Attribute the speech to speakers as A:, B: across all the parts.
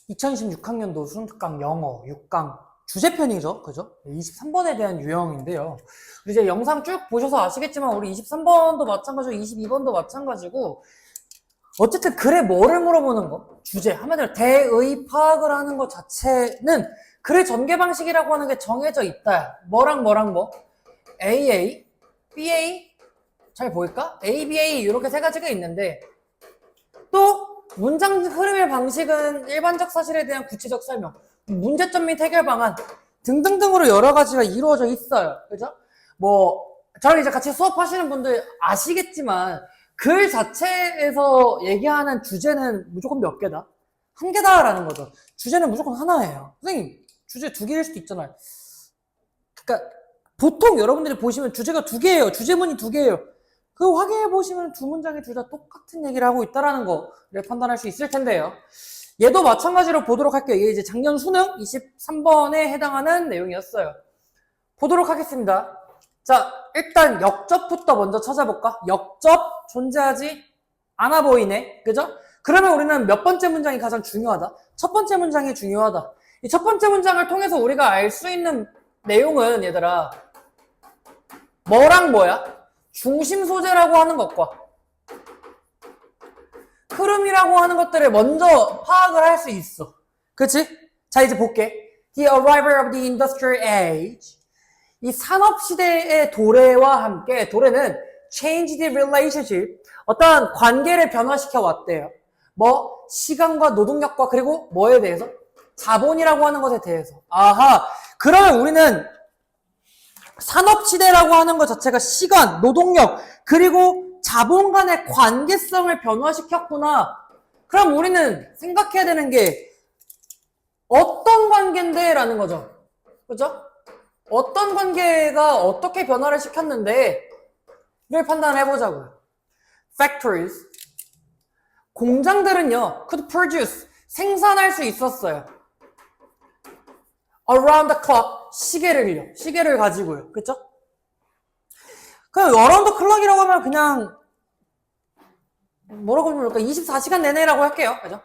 A: 2026학년도 수능특강 영어 6강 주제편이죠. 그죠? 23번에 대한 유형인데요. 이제 영상 쭉 보셔서 아시겠지만 우리 23번도 마찬가지고 22번도 마찬가지고 어쨌든 글에 뭐를 물어보는 거? 주제. 한마디로 대의 파악을 하는 것 자체는 글의 전개 방식이라고 하는 게 정해져 있다. 뭐랑 뭐랑 뭐? AA, BA, 잘 보일까? ABA 이렇게 세 가지가 있는데 또 문장 흐름의 방식은 일반적 사실에 대한 구체적 설명, 문제점 및 해결 방안 등등등으로 여러 가지가 이루어져 있어요. 그죠? 뭐 저랑 이제 같이 수업하시는 분들 아시겠지만 글 자체에서 얘기하는 주제는 무조건 몇 개다? 한 개다라는 거죠. 주제는 무조건 하나예요. 선생님, 주제 두 개일 수도 있잖아요. 그러니까 보통 여러분들이 보시면 주제가 두 개예요. 주제문이 두 개예요. 그거 확인해 보시면 두 문장이 둘 다 똑같은 얘기를 하고 있다라는 거를 판단할 수 있을 텐데요. 얘도 마찬가지로 보도록 할게요. 이게 이제 작년 수능 23번에 해당하는 내용이었어요. 보도록 하겠습니다. 자, 일단 역접부터 먼저 찾아볼까? 역접 존재하지 않아 보이네. 그죠? 그러면 우리는 몇 번째 문장이 가장 중요하다? 첫 번째 문장이 중요하다. 이 첫 번째 문장을 통해서 우리가 알 수 있는 내용은 얘들아 뭐랑 뭐야? 중심 소재라고 하는 것과 흐름이라고 하는 것들을 먼저 파악을 할 수 있어. 그치? 자, 이제 볼게. The arrival of the industrial age. 이 산업시대의 도래와 함께 도래는 change the relationship. 어떤 관계를 변화시켜 왔대요. 뭐? 시간과 노동력과 그리고 뭐에 대해서? 자본이라고 하는 것에 대해서. 아하. 그러면 우리는 산업시대라고 하는 것 자체가 시간, 노동력, 그리고 자본 간의 관계성을 변화시켰구나. 그럼 우리는 생각해야 되는 게 어떤 관계인데? 라는 거죠. 그죠? 어떤 관계가 어떻게 변화를 시켰는데? 를 판단해보자고요. Factories. 공장들은요, could produce. 생산할 수 있었어요. Around the clock. 시계를 가지고요. 그쵸? 그냥 around the clock이라고 하면 그냥 뭐라고 부를까? 24시간 내내라고 할게요. 그죠?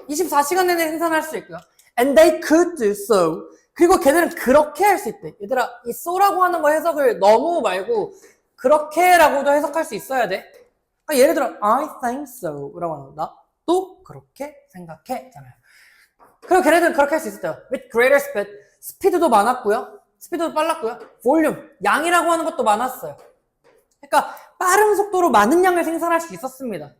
A: 24시간 내내 생산할 수 있고요. And they could do so. 그리고 걔들은 그렇게 할 수 있대. 얘들아, 이 so라고 하는 거 해석을 너무 말고 그렇게라고도 해석할 수 있어야 돼. 그러니까 예를 들어 I think so 라고 하는 거. 나도 그렇게 생각해. 잖아요. 그리고 걔네들은 그렇게 할 수 있었대요. With greater speed. 스피드도 많았고요. 스피드도 빨랐고요. 볼륨. 양이라고 하는 것도 많았어요. 그러니까 빠른 속도로 많은 양을 생산할 수 있었습니다.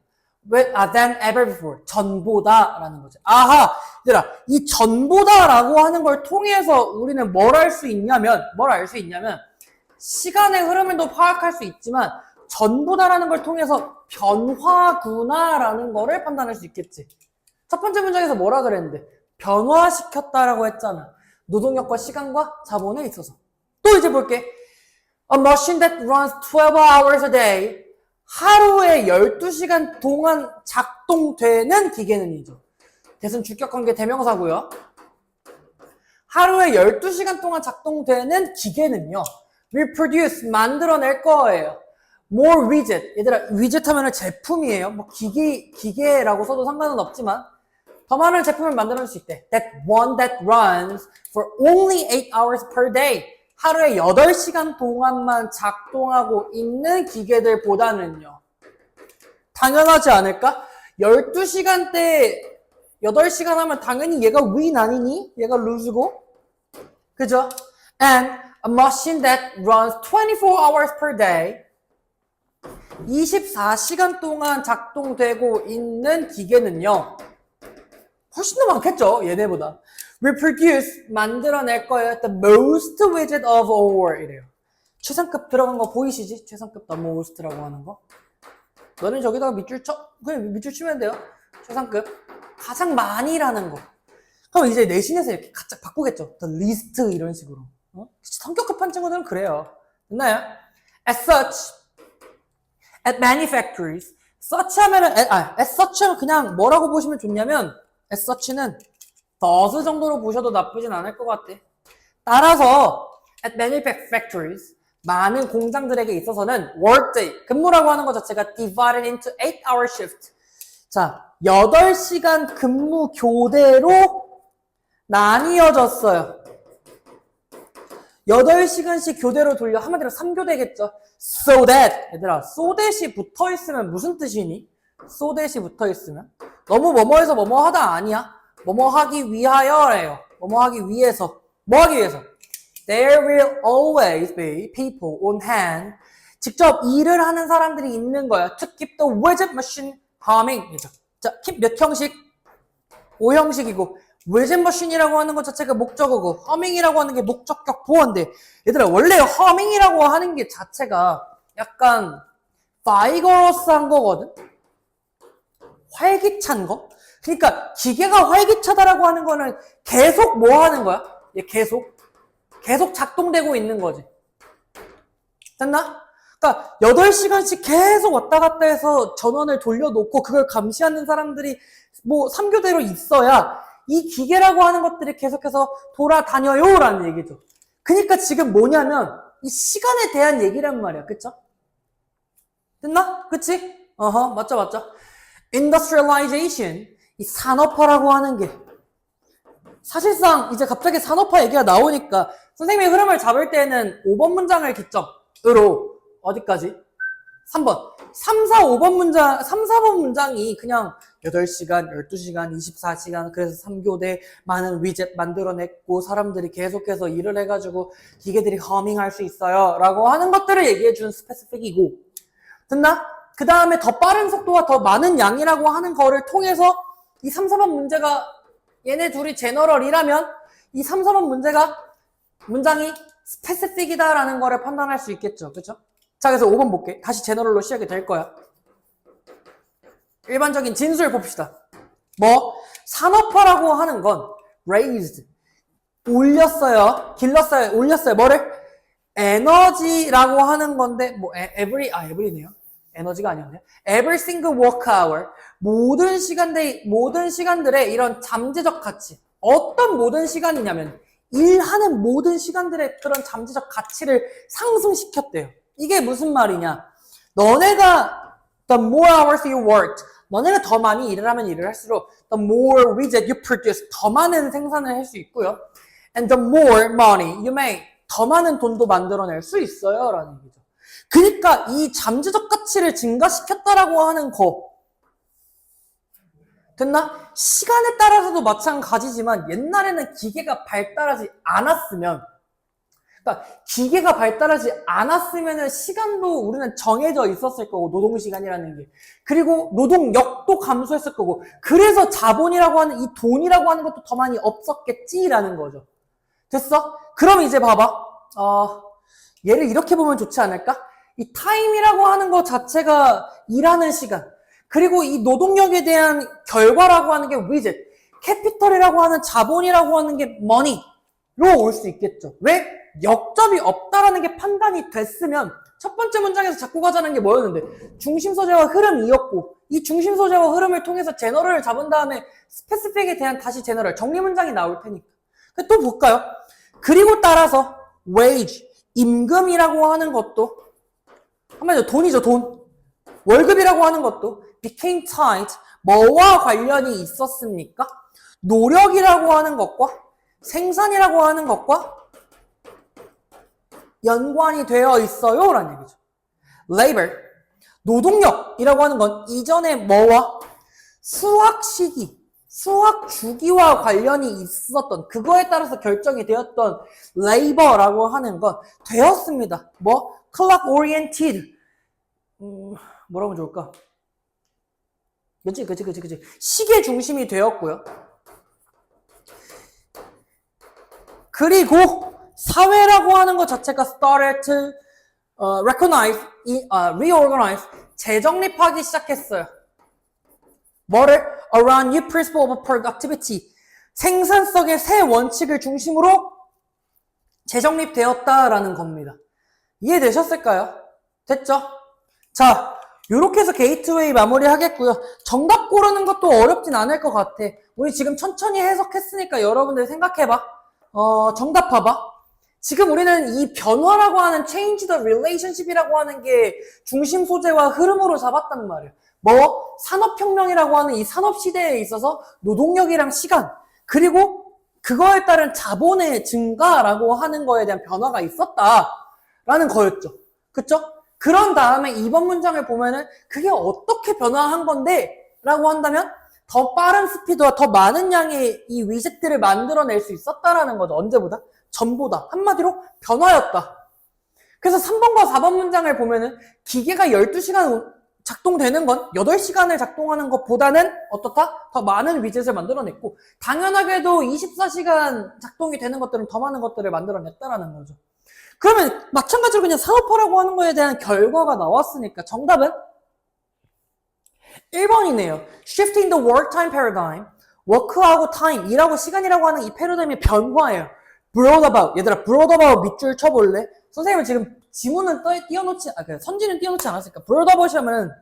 A: Than ever before. 전보다 라는 거죠. 아하! 얘들아, 이 전보다 라고 하는 걸 통해서 우리는 뭘 알 수 있냐면 시간의 흐름을 또 파악할 수 있지만 전보다라는 걸 통해서 변화구나 라는 거를 판단할 수 있겠지. 첫 번째 문장에서 뭐라 그랬는데? 변화시켰다라고 했잖아. 노동력과 시간과 자본에 있어서. 또 이제 볼게. A machine that runs 12 hours a day. 하루에 12시간 동안 작동되는 기계는이죠. 대순 주격관계 대명사고요. 하루에 12시간 동안 작동되는 기계는요. will produce, 만들어낼 거예요. more widget. 얘들아, widget 하면은 제품이에요. 뭐 기계라고 써도 상관은 없지만 더 많은 제품을 만들어낼 수 있대. That one that runs for only 8 hours per day. 하루에 8시간 동안만 작동하고 있는 기계들보다는요. 당연하지 않을까? 12시간대 8시간 하면 당연히 얘가 win 아니니? 얘가 lose고? 그죠? And a machine that runs 24 hours per day. 24시간 동안 작동되고 있는 기계는요. 훨씬 더 많겠죠, 얘네보다. Reproduce, 만들어낼 거예요. The most widget of all. 이래요. 최상급 들어간 거 보이시지? 최상급 the most라고 하는 거. 너는 저기다가 밑줄 쳐? 그냥 밑줄 치면 돼요. 최상급. 가장 많이라는 거. 그럼 이제 내신에서 이렇게 각자 바꾸겠죠. The least 이런 식으로. 성격 급한 친구들은 그래요. 됐나요? As such, at many factories. such 하면은, as such는 그냥 뭐라고 보시면 좋냐면, as such는 does 정도로 보셔도 나쁘진 않을 것 같아. 따라서 at many factories 많은 공장들에게 있어서는 workday 근무라고 하는 것 자체가 divided into 8-hour shift 자, 8시간 근무 교대로 나뉘어졌어요. 8시간씩 교대로 돌려 한마디로 3교대겠죠. So that 얘들아, so that이 붙어있으면 무슨 뜻이니? so that이 붙어있으면 너무 뭐뭐해서 뭐뭐하다 아니야. 뭐뭐하기 위하여래요. 뭐뭐하기 위해서. 뭐하기 위해서? There will always be people on hand. 직접 일을 하는 사람들이 있는 거야. To keep the widget machine humming. 자, keep 몇 형식? 5형식이고 widget machine이라고 하는 것 자체가 목적어고 humming이라고 하는 게 목적격 보어인데 얘들아 원래 humming이라고 하는 게 자체가 약간 vigorous한 거거든? 활기찬 거? 그러니까 기계가 활기차다라고 하는 거는 계속 뭐 하는 거야? 얘 계속 작동되고 있는 거지. 됐나? 그러니까 8시간씩 계속 왔다 갔다 해서 전원을 돌려놓고 그걸 감시하는 사람들이 뭐 3교대로 있어야 이 기계라고 하는 것들이 계속해서 돌아다녀요 라는 얘기죠. 그러니까 지금 뭐냐면 이 시간에 대한 얘기란 말이야. 그쵸? 됐나? 그치? 맞죠. Industrialization, 이 산업화라고 하는 게 사실상 이제 갑자기 산업화 얘기가 나오니까 선생님의 흐름을 잡을 때는 5번 문장을 기점으로 어디까지? 3번. 3, 4번 문장이 그냥 8시간, 12시간, 24시간, 그래서 3교대 많은 위젯 만들어냈고, 사람들이 계속해서 일을 해가지고, 기계들이 허밍할 수 있어요. 라고 하는 것들을 얘기해준 스페시픽이고, 됐나? 그 다음에 더 빠른 속도와 더 많은 양이라고 하는 거를 통해서 이 3, 4번 문제가 얘네 둘이 제너럴이라면 이 3, 4번 문장이 스페시픽이다라는 거를 판단할 수 있겠죠. 그쵸? 자, 그래서 5번 볼게. 다시 제너럴로 시작이 될 거야. 일반적인 진술 봅시다. 산업화라고 하는 건 raised, 올렸어요. 길렀어요. 올렸어요. 뭐를? 에너지라고 하는 건데 every네요. 에너지가 아니었네요. Every single work hour, 모든 시간들의 이런 잠재적 가치. 어떤 모든 시간이냐면 일하는 모든 시간들의 그런 잠재적 가치를 상승시켰대요. 이게 무슨 말이냐? 너네가 the more hours you worked, 너네가 더 많이 일을 하면 일을 할수록 the more widget you produce, 더 많은 생산을 할 수 있고요. And the more money you make, 더 많은 돈도 만들어낼 수 있어요. 라는 얘기죠. 그러니까 이 잠재적 가치를 증가시켰다라고 하는 거 됐나? 시간에 따라서도 마찬가지지만 옛날에는 기계가 발달하지 않았으면 기계가 발달하지 않았으면은 시간도 우리는 정해져 있었을 거고, 노동시간이라는 게. 그리고 노동력도 감소했을 거고, 그래서 자본이라고 하는 이 돈이라고 하는 것도 더 많이 없었겠지라는 거죠. 됐어? 그럼 이제 봐봐. 얘를 이렇게 보면 좋지 않을까? 이 타임이라고 하는 것 자체가 일하는 시간, 그리고 이 노동력에 대한 결과라고 하는 게 위젯, 캐피털이라고 하는 자본이라고 하는 게 머니로 올 수 있겠죠. 왜? 역접이 없다라는 게 판단이 됐으면 첫 번째 문장에서 잡고 가자는 게 뭐였는데 중심 소재와 흐름이었고, 이 중심 소재와 흐름을 통해서 제너럴을 잡은 다음에 스페시픽에 대한 다시 제너럴 정리 문장이 나올 테니까. 또 볼까요? 그리고 따라서 wage, 임금이라고 하는 것도 한마디로 돈이죠. 돈. 월급이라고 하는 것도 became tied, 뭐와 관련이 있었습니까? 노력이라고 하는 것과 생산이라고 하는 것과 연관이 되어 있어요 라는 얘기죠. labor, 노동력이라고 하는 건 이전에 뭐와? 수학 시기, 수학 주기와 관련이 있었던, 그거에 따라서 결정이 되었던 labor라고 하는 건 되었습니다. clock oriented, 뭐라고 하면 좋을까? 그치. 시계 중심이 되었고요. 그리고 사회라고 하는 것 자체가 started to recognize, reorganize, 재정립하기 시작했어요. 뭐를? Around new principle of productivity, 생산성의 새 원칙을 중심으로 재정립되었다라는 겁니다. 이해되셨을까요? 됐죠? 자, 요렇게 해서 게이트웨이 마무리 하겠고요. 정답 고르는 것도 어렵진 않을 것 같아. 우리 지금 천천히 해석했으니까 여러분들 생각해봐. 정답 봐봐. 지금 우리는 이 변화라고 하는 change the relationship이라고 하는 게 중심 소재와 흐름으로 잡았단 말이에요. 뭐 산업혁명이라고 하는 이 산업시대에 있어서 노동력이랑 시간 그리고 그거에 따른 자본의 증가라고 하는 거에 대한 변화가 있었다라는 거였죠. 그쵸? 그런 다음에 이번 문장을 보면은 그게 어떻게 변화한 건데 라고 한다면 더 빠른 스피드와 더 많은 양의 이 위젯들을 만들어낼 수 있었다라는 거죠. 언제보다? 전보다. 한마디로 변화였다. 그래서 3번과 4번 문장을 보면은 기계가 12시간 작동되는 건 8시간을 작동하는 것보다는 어떻다? 더 많은 위젯을 만들어냈고 당연하게도 24시간 작동이 되는 것들은 더 많은 것들을 만들어냈다라는 거죠. 그러면 마찬가지로 그냥 산업화라고 하는 거에 대한 결과가 나왔으니까 정답은 1번이네요. Shifting the work time paradigm. work하고 time, 일하고 시간이라고 하는 이 패러다임의 변화예요. brought about. 얘들아, brought about 밑줄 쳐볼래? 선생님은 지금 지문은 선지는 띄워놓지 않았을까? brought about 하면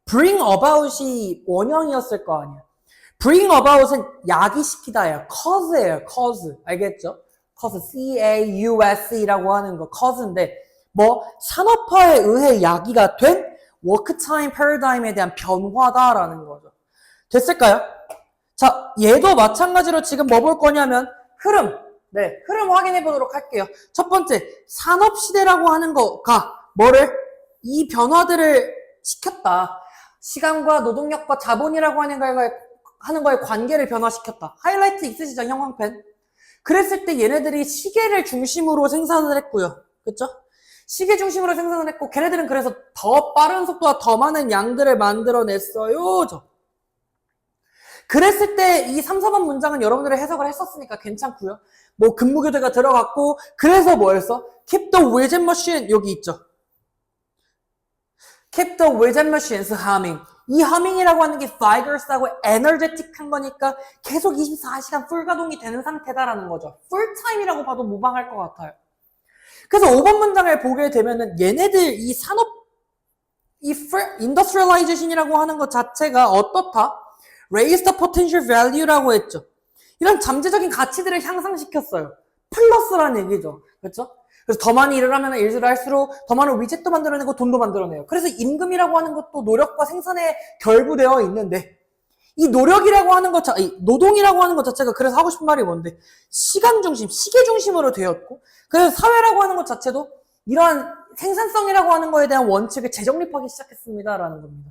A: bring about이 원형이었을 거 아니야. bring about은 야기시키다예요. cause예요. cause. 알겠죠? cause, C-A-U-S-E라고 하는 거 cause인데 뭐 산업화에 의해 야기가 된 워크 타임 패러다임에 대한 변화다라는 거죠. 됐을까요? 자, 얘도 마찬가지로 지금 뭐 볼 거냐면 흐름. 네, 흐름 확인해 보도록 할게요. 첫 번째, 산업시대라고 하는 거가 뭐를? 이 변화들을 시켰다. 시간과 노동력과 자본이라고 하는 거의 관계를 변화시켰다. 하이라이트 있으시죠? 형광펜. 그랬을 때 얘네들이 시계를 중심으로 생산을 했고요. 그쵸? 시계 중심으로 생산을 했고 걔네들은 그래서 더 빠른 속도와 더 많은 양들을 만들어냈어요. 그랬을 때 이 3, 4번 문장은 여러분들이 해석을 했었으니까 괜찮고요. 뭐 근무교대가 들어갔고 그래서 뭐였어? Keep the widget machine 여기 있죠. Keep the widget machines humming. 이 humming이라고 하는 게 vigorous하고 energetic한 거니까 계속 24시간 풀 가동이 되는 상태다라는 거죠. full time이라고 봐도 무방할 것 같아요. 그래서 5번 문장을 보게 되면은 얘네들 이 산업 이 industrialization이라고 하는 것 자체가 어떻다? raise the potential value라고 했죠. 이런 잠재적인 가치들을 향상시켰어요. 플러스라는 얘기죠. 그렇죠? 그래서 더 많이 일을 하면 일을 할수록 더 많은 위젯도 만들어내고 돈도 만들어내요. 그래서 임금이라고 하는 것도 노력과 생산에 결부되어 있는데 이 노력이라고 하는 것 이 노동이라고 하는 것 자체가 그래서 하고 싶은 말이 뭔데? 시간 중심, 시계 중심으로 되었고 그래서 사회라고 하는 것 자체도 이러한 생산성이라고 하는 거에 대한 원칙을 재정립하기 시작했습니다라는 겁니다.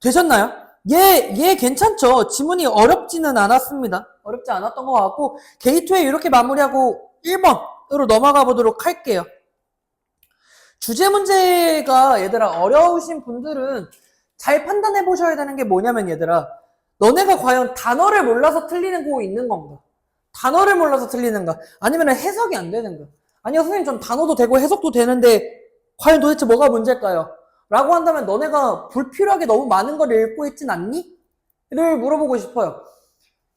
A: 되셨나요? 얘 괜찮죠? 지문이 어렵지는 않았습니다. 어렵지 않았던 것 같고 게이트웨이 이렇게 마무리하고 1번으로 넘어가 보도록 할게요. 주제 문제가 얘들아 어려우신 분들은 잘 판단해 보셔야 되는 게 뭐냐면 얘들아 너네가 과연 단어를 몰라서 틀리는 거 있는 건가? 단어를 몰라서 틀리는가? 아니면 해석이 안 되는가? 아니요 선생님 좀 단어도 되고 해석도 되는데 과연 도대체 뭐가 문제일까요? 라고 한다면 너네가 불필요하게 너무 많은 걸 읽고 있진 않니? 를 물어보고 싶어요.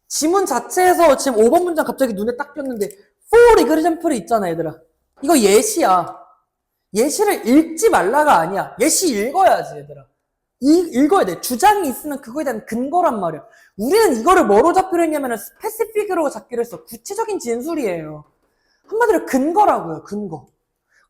A: 지문 자체에서 지금 5번 문장 갑자기 눈에 딱 띄었는데 for example이 있잖아 얘들아. 이거 예시야. 예시를 읽지 말라가 아니야. 예시 읽어야지 얘들아. 읽어야 돼. 주장이 있으면 그거에 대한 근거란 말이야. 우리는 이거를 뭐로 잡기로 했냐면 스페시픽으로 잡기로 했어. 구체적인 진술이에요. 한마디로 근거라고요. 근거.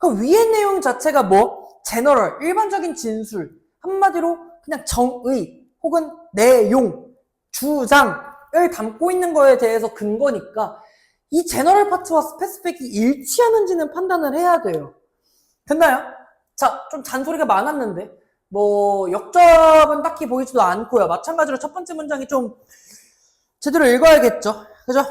A: 그럼 위의 내용 자체가 뭐? 제너럴, 일반적인 진술. 한마디로 그냥 정의 혹은 내용, 주장을 담고 있는 거에 대해서 근거니까 이 제너럴 파트와 스페시픽이 일치하는지는 판단을 해야 돼요. 됐나요? 자, 좀 잔소리가 많았는데 뭐 역접은 딱히 보이지도 않고요. 마찬가지로 첫 번째 문장이 좀 제대로 읽어야겠죠. 그죠?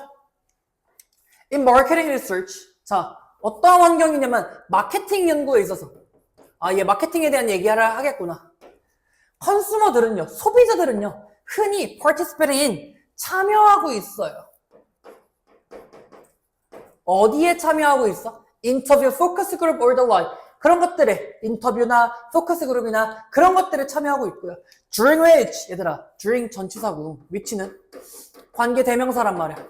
A: In marketing research. 자, 어떠한 환경이냐면 마케팅 연구에 있어서 얘 마케팅에 대한 얘기를 하겠구나. 컨슈머들은요, 소비자들은요, 흔히 participate in, 참여하고 있어요. 어디에 참여하고 있어? 인터뷰, 포커스 그룹, or the like. 그런 것들에 인터뷰나 포커스 그룹이나 그런 것들에 참여하고 있고요. During which, 얘들아, during 전치사고, which는 관계 대명사란 말이야.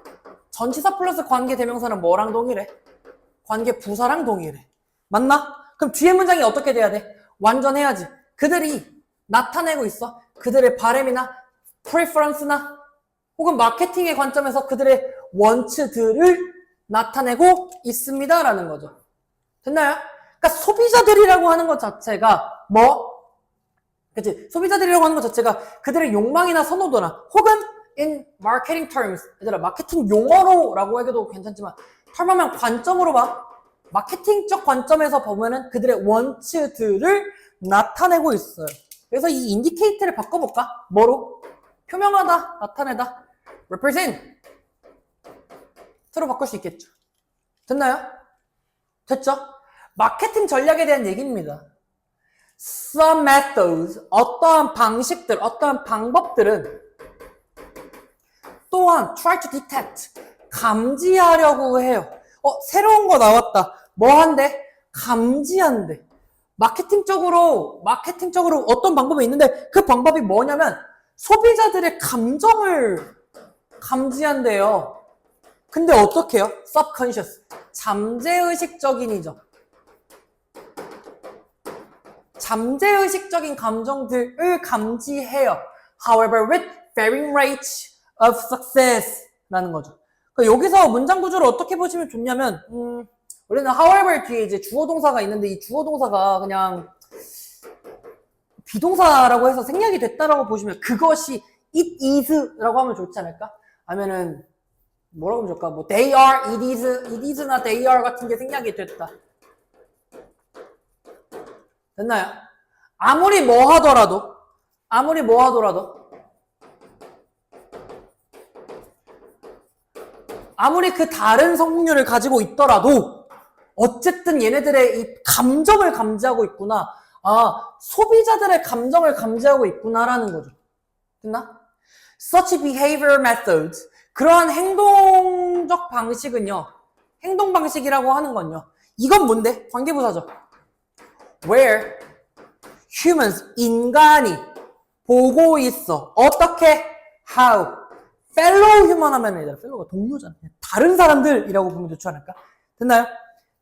A: 전치사 플러스 관계 대명사는 뭐랑 동일해? 관계 부사랑 동일해. 맞나? 그럼 뒤에 문장이 어떻게 돼야 돼? 완전해야지. 그들이 나타내고 있어. 그들의 바램이나 preference나 혹은 마케팅의 관점에서 그들의 원츠들을 나타내고 있습니다라는 거죠. 됐나요? 그러니까 소비자들이라고 하는 것 자체가 뭐? 그치? 소비자들이라고 하는 것 자체가 그들의 욕망이나 선호도나 혹은 in marketing terms, 얘들아 마케팅 용어로라고 해도 괜찮지만 털만한 관점으로 봐. 마케팅적 관점에서 보면은 그들의 원츠들을 나타내고 있어요. 그래서 이 인디케이터를 바꿔볼까? 뭐로? 표명하다, 나타내다, represent 로 바꿀 수 있겠죠. 됐나요? 됐죠? 마케팅 전략에 대한 얘기입니다. Some methods, 어떠한 방식들, 어떠한 방법들은 또한 try to detect, 감지하려고 해요. 새로운 거 나왔다. 뭐 한대? 감지한대. 마케팅적으로 어떤 방법이 있는데 그 방법이 뭐냐면 소비자들의 감정을 감지한대요. 근데 어떻게 해요? subconscious, 잠재의식적인이죠. 잠재의식적인 감정들을 감지해요. However, with varying rates of success 라는 거죠. 그러니까 여기서 문장 구조를 어떻게 보시면 좋냐면 원래는 however 뒤에 이제 주어 동사가 있는데 이 주어 동사가 그냥 비동사라고 해서 생략이 됐다라고 보시면 그것이 it is라고 하면 좋지 않을까? 아니면은 뭐라고 하면 좋을까? 뭐 they are, it is나 they are 같은 게 생략이 됐다. 됐나요? 아무리 뭐 하더라도 아무리 그 다른 성분율을 가지고 있더라도 어쨌든 얘네들의 이 감정을 감지하고 있구나. 소비자들의 감정을 감지하고 있구나라는 거죠. 됐나? Such behavior methods, 그러한 행동적 방식은요. 행동 방식이라고 하는 건요. 이건 뭔데? 관계부사죠. Where humans, 인간이 보고 있어. 어떻게? How? fellow human 하면 얘들아, fellow가 동료잖아. 다른 사람들이라고 보면 좋지 않을까? 됐나요?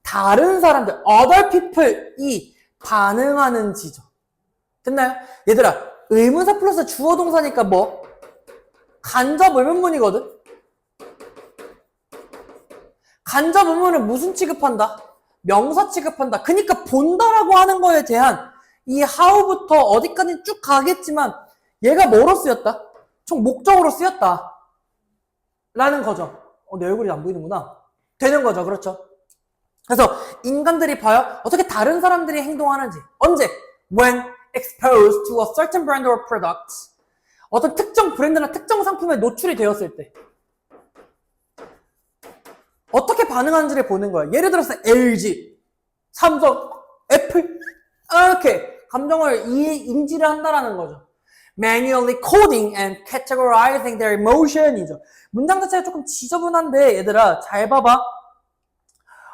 A: 다른 사람들, other people이 반응하는지죠. 됐나요? 얘들아, 의문사 플러스 주어 동사니까 뭐? 간접 의문문이거든? 간접 의문은 무슨 취급한다? 명사 취급한다. 그러니까 본다라고 하는 거에 대한 이 how부터 어디까지 쭉 가겠지만 얘가 뭐로 쓰였다? 총 목적으로 쓰였다. 라는 거죠. 내 얼굴이 안 보이는구나. 되는 거죠. 그렇죠. 그래서 인간들이 봐요. 어떻게 다른 사람들이 행동하는지. 언제? When exposed to a certain brand or product. 어떤 특정 브랜드나 특정 상품에 노출이 되었을 때. 어떻게 반응하는지를 보는 거예요. 예를 들어서 LG, 삼성, 애플 이렇게 감정을 인지를 한다라는 거죠. Manually coding and categorizing their emotion이죠. 문장 자체가 조금 지저분한데 얘들아 잘 봐봐.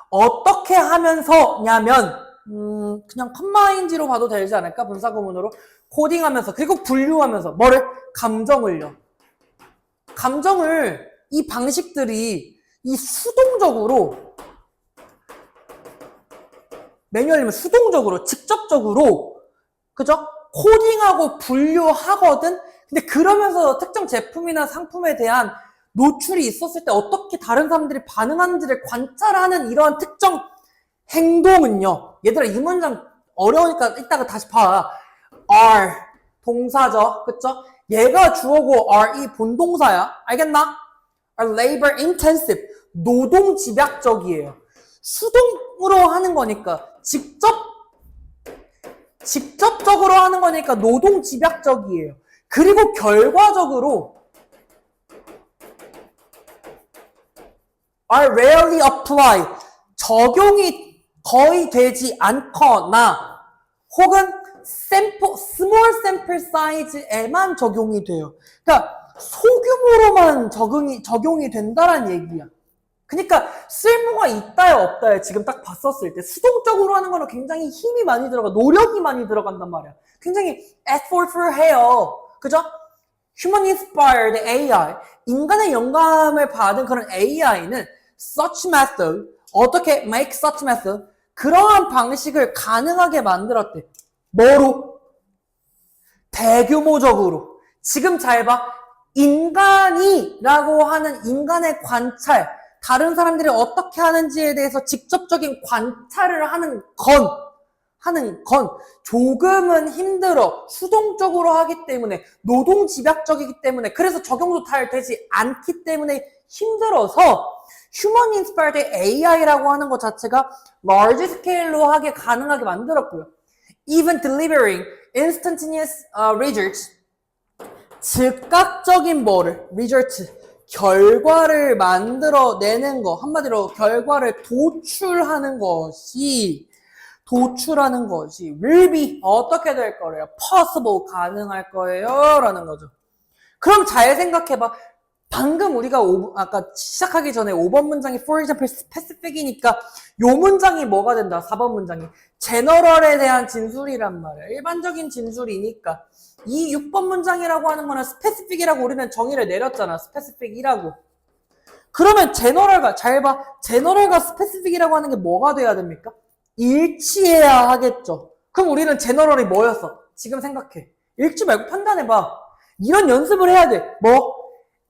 A: 어떻게 하면서냐면 그냥 컴마인지로 봐도 되지 않을까? 분사구문으로 코딩하면서 그리고 분류하면서 뭐를? 감정을요. 감정을 이 방식들이 이 수동적으로 매뉴얼이면 수동적으로 직접적으로 그죠? 코딩하고 분류하거든? 근데 그러면서 특정 제품이나 상품에 대한 노출이 있었을 때 어떻게 다른 사람들이 반응하는지를 관찰하는 이러한 특정 행동은요. 얘들아 이 문장 어려우니까 이따가 다시 봐. are 동사죠. 그쵸? 얘가 주어고 are 이 본동사야. 알겠나? are labor intensive 노동 집약적이에요. 수동으로 하는 거니까 직접적으로 하는 거니까 노동 집약적이에요. 그리고 결과적으로 are rarely apply 적용이 거의 되지 않거나 혹은 small sample size에만 적용이 돼요. 그러니까 소규모로만 적용이 된다는 얘기야. 그러니까 쓸모가 있다요 없다요 지금 딱 봤었을 때 수동적으로 하는 거는 굉장히 힘이 많이 들어가 노력이 많이 들어간단 말이야. 굉장히 effortful해요. 그죠? Human inspired AI 인간의 영감을 받은 그런 AI는 such method 어떻게 make such method 그러한 방식을 가능하게 만들었대. 뭐로? 대규모적으로. 지금 잘 봐. 인간이라고 하는 인간의 관찰 다른 사람들이 어떻게 하는지에 대해서 직접적인 관찰을 하는 건 하는 건 조금은 힘들어. 수동적으로 하기 때문에, 노동 집약적이기 때문에, 그래서 적용도 잘 되지 않기 때문에 힘들어서 휴먼 인스파이어드 AI라고 하는 것 자체가 large 스케일로 하게 가능하게 만들었고요. Even delivering instantaneous results, 즉각적인 뭐를, results, 결과를 만들어내는 거, 한마디로 결과를 도출하는 것이 will be 어떻게 될 거래요? possible, 가능할 거예요 라는 거죠. 그럼 잘 생각해봐. 방금 우리가 아까 시작하기 전에 5번 문장이 for example specific이니까 요 문장이 뭐가 된다? 4번 문장이 general에 대한 진술이란 말이야. 일반적인 진술이니까 이 6번 문장이라고 하는 거는 specific이라고 우리는 정의를 내렸잖아. specific이라고. 그러면 general과 잘 봐. general과 specific이라고 하는 게 뭐가 돼야 됩니까? 일치해야 하겠죠. 그럼 우리는 general이 뭐였어? 지금 생각해. 읽지 말고 판단해봐. 이런 연습을 해야 돼. 뭐?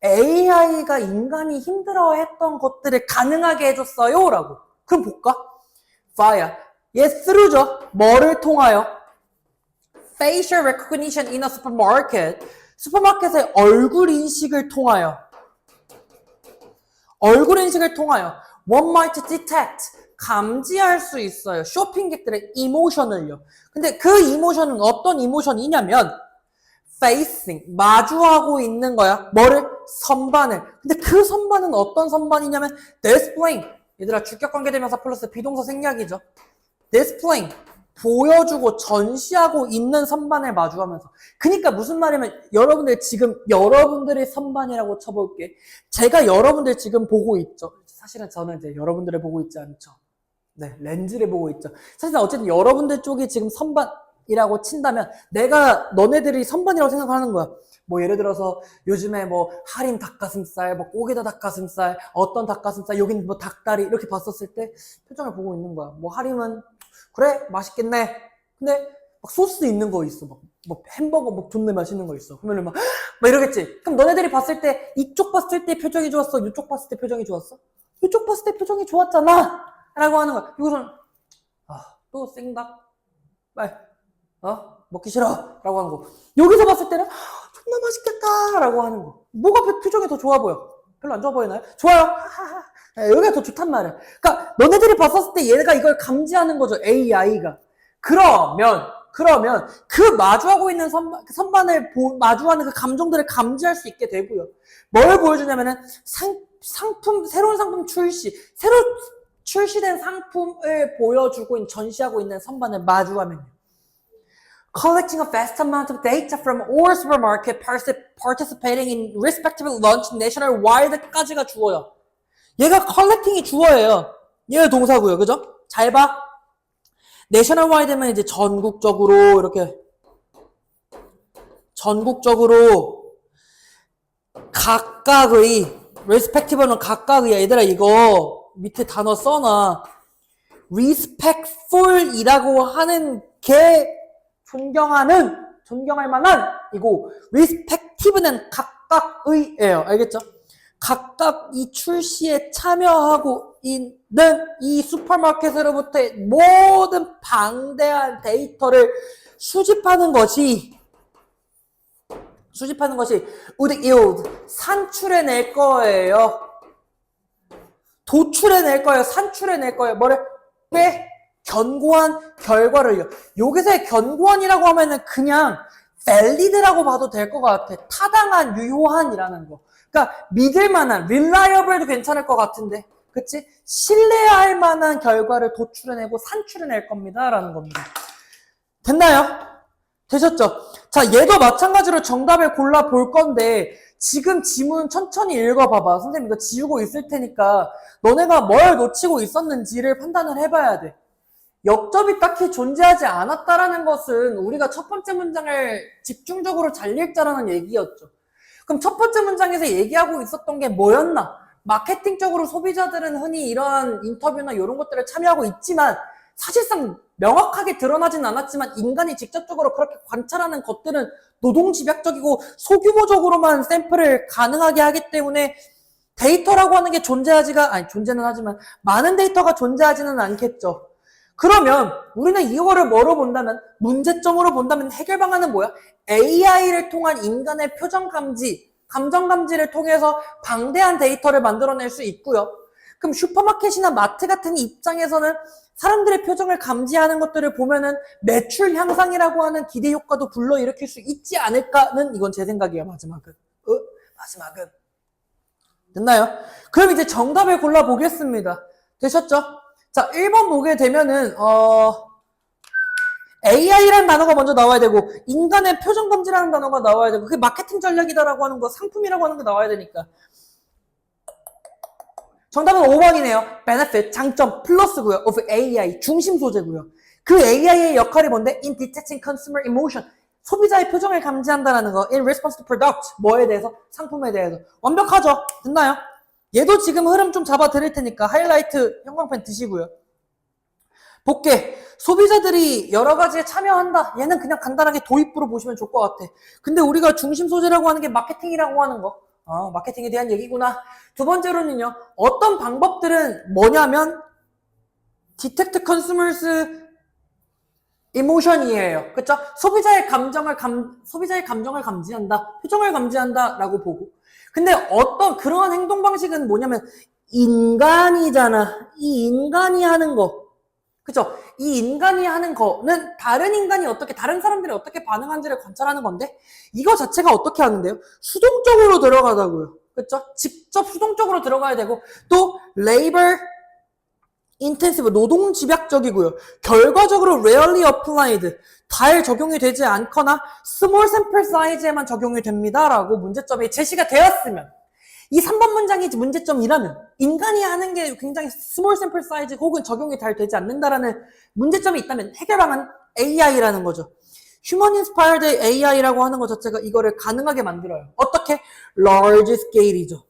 A: AI가 인간이 힘들어했던 것들을 가능하게 해줬어요 라고. 그럼 볼까? via through죠. 뭐를 통하여? facial recognition in a supermarket. 슈퍼마켓의 얼굴 인식을 통하여 one might detect, 감지할 수 있어요. 쇼핑객들의 이모션을요. 근데 그 이모션은 어떤 이모션이냐면 facing, 마주하고 있는 거야. 뭐를? 선반을. 근데 그 선반은 어떤 선반이냐면 displaying. 얘들아, 주격관계대명사 플러스 비동사 생략이죠. displaying, 보여주고 전시하고 있는 선반을 마주하면서. 그러니까 무슨 말이면 여러분들 지금 여러분들의 선반이라고 쳐볼게. 제가 여러분들 지금 보고 있죠. 사실은 저는 이제 여러분들을 보고 있지 않죠. 네, 렌즈를 보고 있죠. 사실 어쨌든 여러분들 쪽이 지금 선반이라고 친다면 내가 너네들이 선반이라고 생각하는 거야. 뭐 예를 들어서 요즘에 뭐 할인 닭가슴살, 뭐 꼬개다 닭가슴살, 어떤 닭가슴살, 여긴 뭐 닭다리 이렇게 봤었을 때 표정을 보고 있는 거야. 뭐 할인은 그래 맛있겠네. 근데 막 소스 있는 거 있어. 뭐 햄버거 뭐 존나 맛있는 거 있어. 그러면 막 이러겠지. 그럼 너네들이 봤을 때 이쪽 봤을 때 표정이 좋았어? 이쪽 봤을 때 표정이 좋았어? 이쪽 봤을 때 표정이 좋았잖아. 라고 하는 거야. 이것은 또 생닭 먹기 싫어 라고 하는 거. 여기서 봤을 때는 존나 맛있겠다 라고 하는 거. 뭐가 표정이 더 좋아 보여? 별로 안 좋아 보이나요? 좋아요. 여기가 더 좋단 말이야. 그러니까 너네들이 봤었을 때 얘가 이걸 감지하는 거죠. AI가. 그러면 그 마주하고 있는 선반을 마주하는 그 감정들을 감지할 수 있게 되고요. 뭘 보여주냐면은 새로운 상품 새로 출시된 상품을 보여주고 전시하고 있는 선반을 마주하면요. Collecting a vast amount of data from all supermarket participating in respective launch nationwide까지가 주어요. 얘가 collecting이 주어예요. 얘가 동사고요. 그죠? 잘 봐. nationwide면 이제 전국적으로 이렇게 각각의 respective는 각각의 얘들아 이거 밑에 단어 써놔. respectful이라고 하는 게 존경할 만한 이고 respective는 각각의예요. 알겠죠? 각각 이 출시에 참여하고 있는 이 슈퍼마켓으로부터의 모든 방대한 데이터를 수집하는 것이 would yield, 산출해낼 거예요. 도출해낼 거예요. 산출해낼 거예요. 뭐를? 꽤 견고한 결과를요. 여기서의 견고한이라고 하면은 그냥 valid라고 봐도 될 것 같아. 타당한, 유효한이라는 거. 그러니까 믿을만한, reliable도 괜찮을 것 같은데, 그치? 신뢰할 만한 결과를 도출해내고 산출해낼 겁니다. 라는 겁니다. 됐나요? 되셨죠? 자, 얘도 마찬가지로 정답을 골라볼 건데 지금 지문 천천히 읽어봐봐. 선생님 이거 지우고 있을 테니까 너네가 뭘 놓치고 있었는지를 판단을 해봐야 돼. 역접이 딱히 존재하지 않았다라는 것은 우리가 첫 번째 문장을 집중적으로 잘 읽자라는 얘기였죠. 그럼 첫 번째 문장에서 얘기하고 있었던 게 뭐였나? 마케팅적으로 소비자들은 흔히 이러한 인터뷰나 이런 것들을 참여하고 있지만 사실상 명확하게 드러나진 않았지만 인간이 직접적으로 그렇게 관찰하는 것들은 노동집약적이고 소규모적으로만 샘플을 가능하게 하기 때문에 데이터라고 하는 게 존재는 하지만 많은 데이터가 존재하지는 않겠죠. 그러면 우리는 이거를 뭐로 본다면, 문제점으로 본다면 해결 방안은 뭐야? AI를 통한 인간의 표정 감지, 감정 감지를 통해서 방대한 데이터를 만들어낼 수 있고요. 그럼 슈퍼마켓이나 마트 같은 입장에서는 사람들의 표정을 감지하는 것들을 보면은 매출 향상이라고 하는 기대 효과도 불러일으킬 수 있지 않을까는, 이건 제 생각이에요. 마지막은. 마지막은. 됐나요? 그럼 이제 정답을 골라보겠습니다. 되셨죠? 자, 1번 보게 되면은 AI라는 단어가 먼저 나와야 되고, 인간의 표정 감지라는 단어가 나와야 되고, 그게 마케팅 전략이다라고 하는 거, 상품이라고 하는 거 나와야 되니까. 정답은 5번이네요. benefit, 장점, 플러스고요. of AI, 중심 소재고요. 그 AI의 역할이 뭔데? in detecting consumer emotion. 소비자의 표정을 감지한다는 거. in response to product. 뭐에 대해서? 상품에 대해서. 완벽하죠? 됐나요? 얘도 지금 흐름 좀 잡아 드릴 테니까 하이라이트 형광펜 드시고요. 볼게. 소비자들이 여러 가지에 참여한다. 얘는 그냥 간단하게 도입부로 보시면 좋을 것 같아. 근데 우리가 중심 소재라고 하는 게 마케팅이라고 하는 거. 마케팅에 대한 얘기구나. 두 번째로는요. 어떤 방법들은 뭐냐면 detect consumers emotion이에요. 그쵸? 소비자의 감정을 감지한다. 표정을 감지한다라고 보고. 근데 어떤 그러한 행동 방식은 뭐냐면 인간이잖아. 이 인간이 하는 거. 그쵸? 이 인간이 하는 거는 다른 인간이 어떻게, 다른 사람들이 어떻게 반응하는지를 관찰하는 건데, 이거 자체가 어떻게 하는데요? 수동적으로 들어가다고요. 그쵸? 직접 수동적으로 들어가야 되고, 또, labor intensive, 노동 집약적이고요. 결과적으로 rarely applied, 잘 적용이 되지 않거나, small sample size에만 적용이 됩니다. 라고 문제점이 제시가 되었으면, 이 3번 문장이 문제점이라면 인간이 하는 게 굉장히 스몰 샘플 사이즈 혹은 적용이 잘 되지 않는다라는 문제점이 있다면 해결 방안 AI라는 거죠. Human Inspired AI라고 하는 것 자체가 이거를 가능하게 만들어요. 어떻게? Large scale이죠.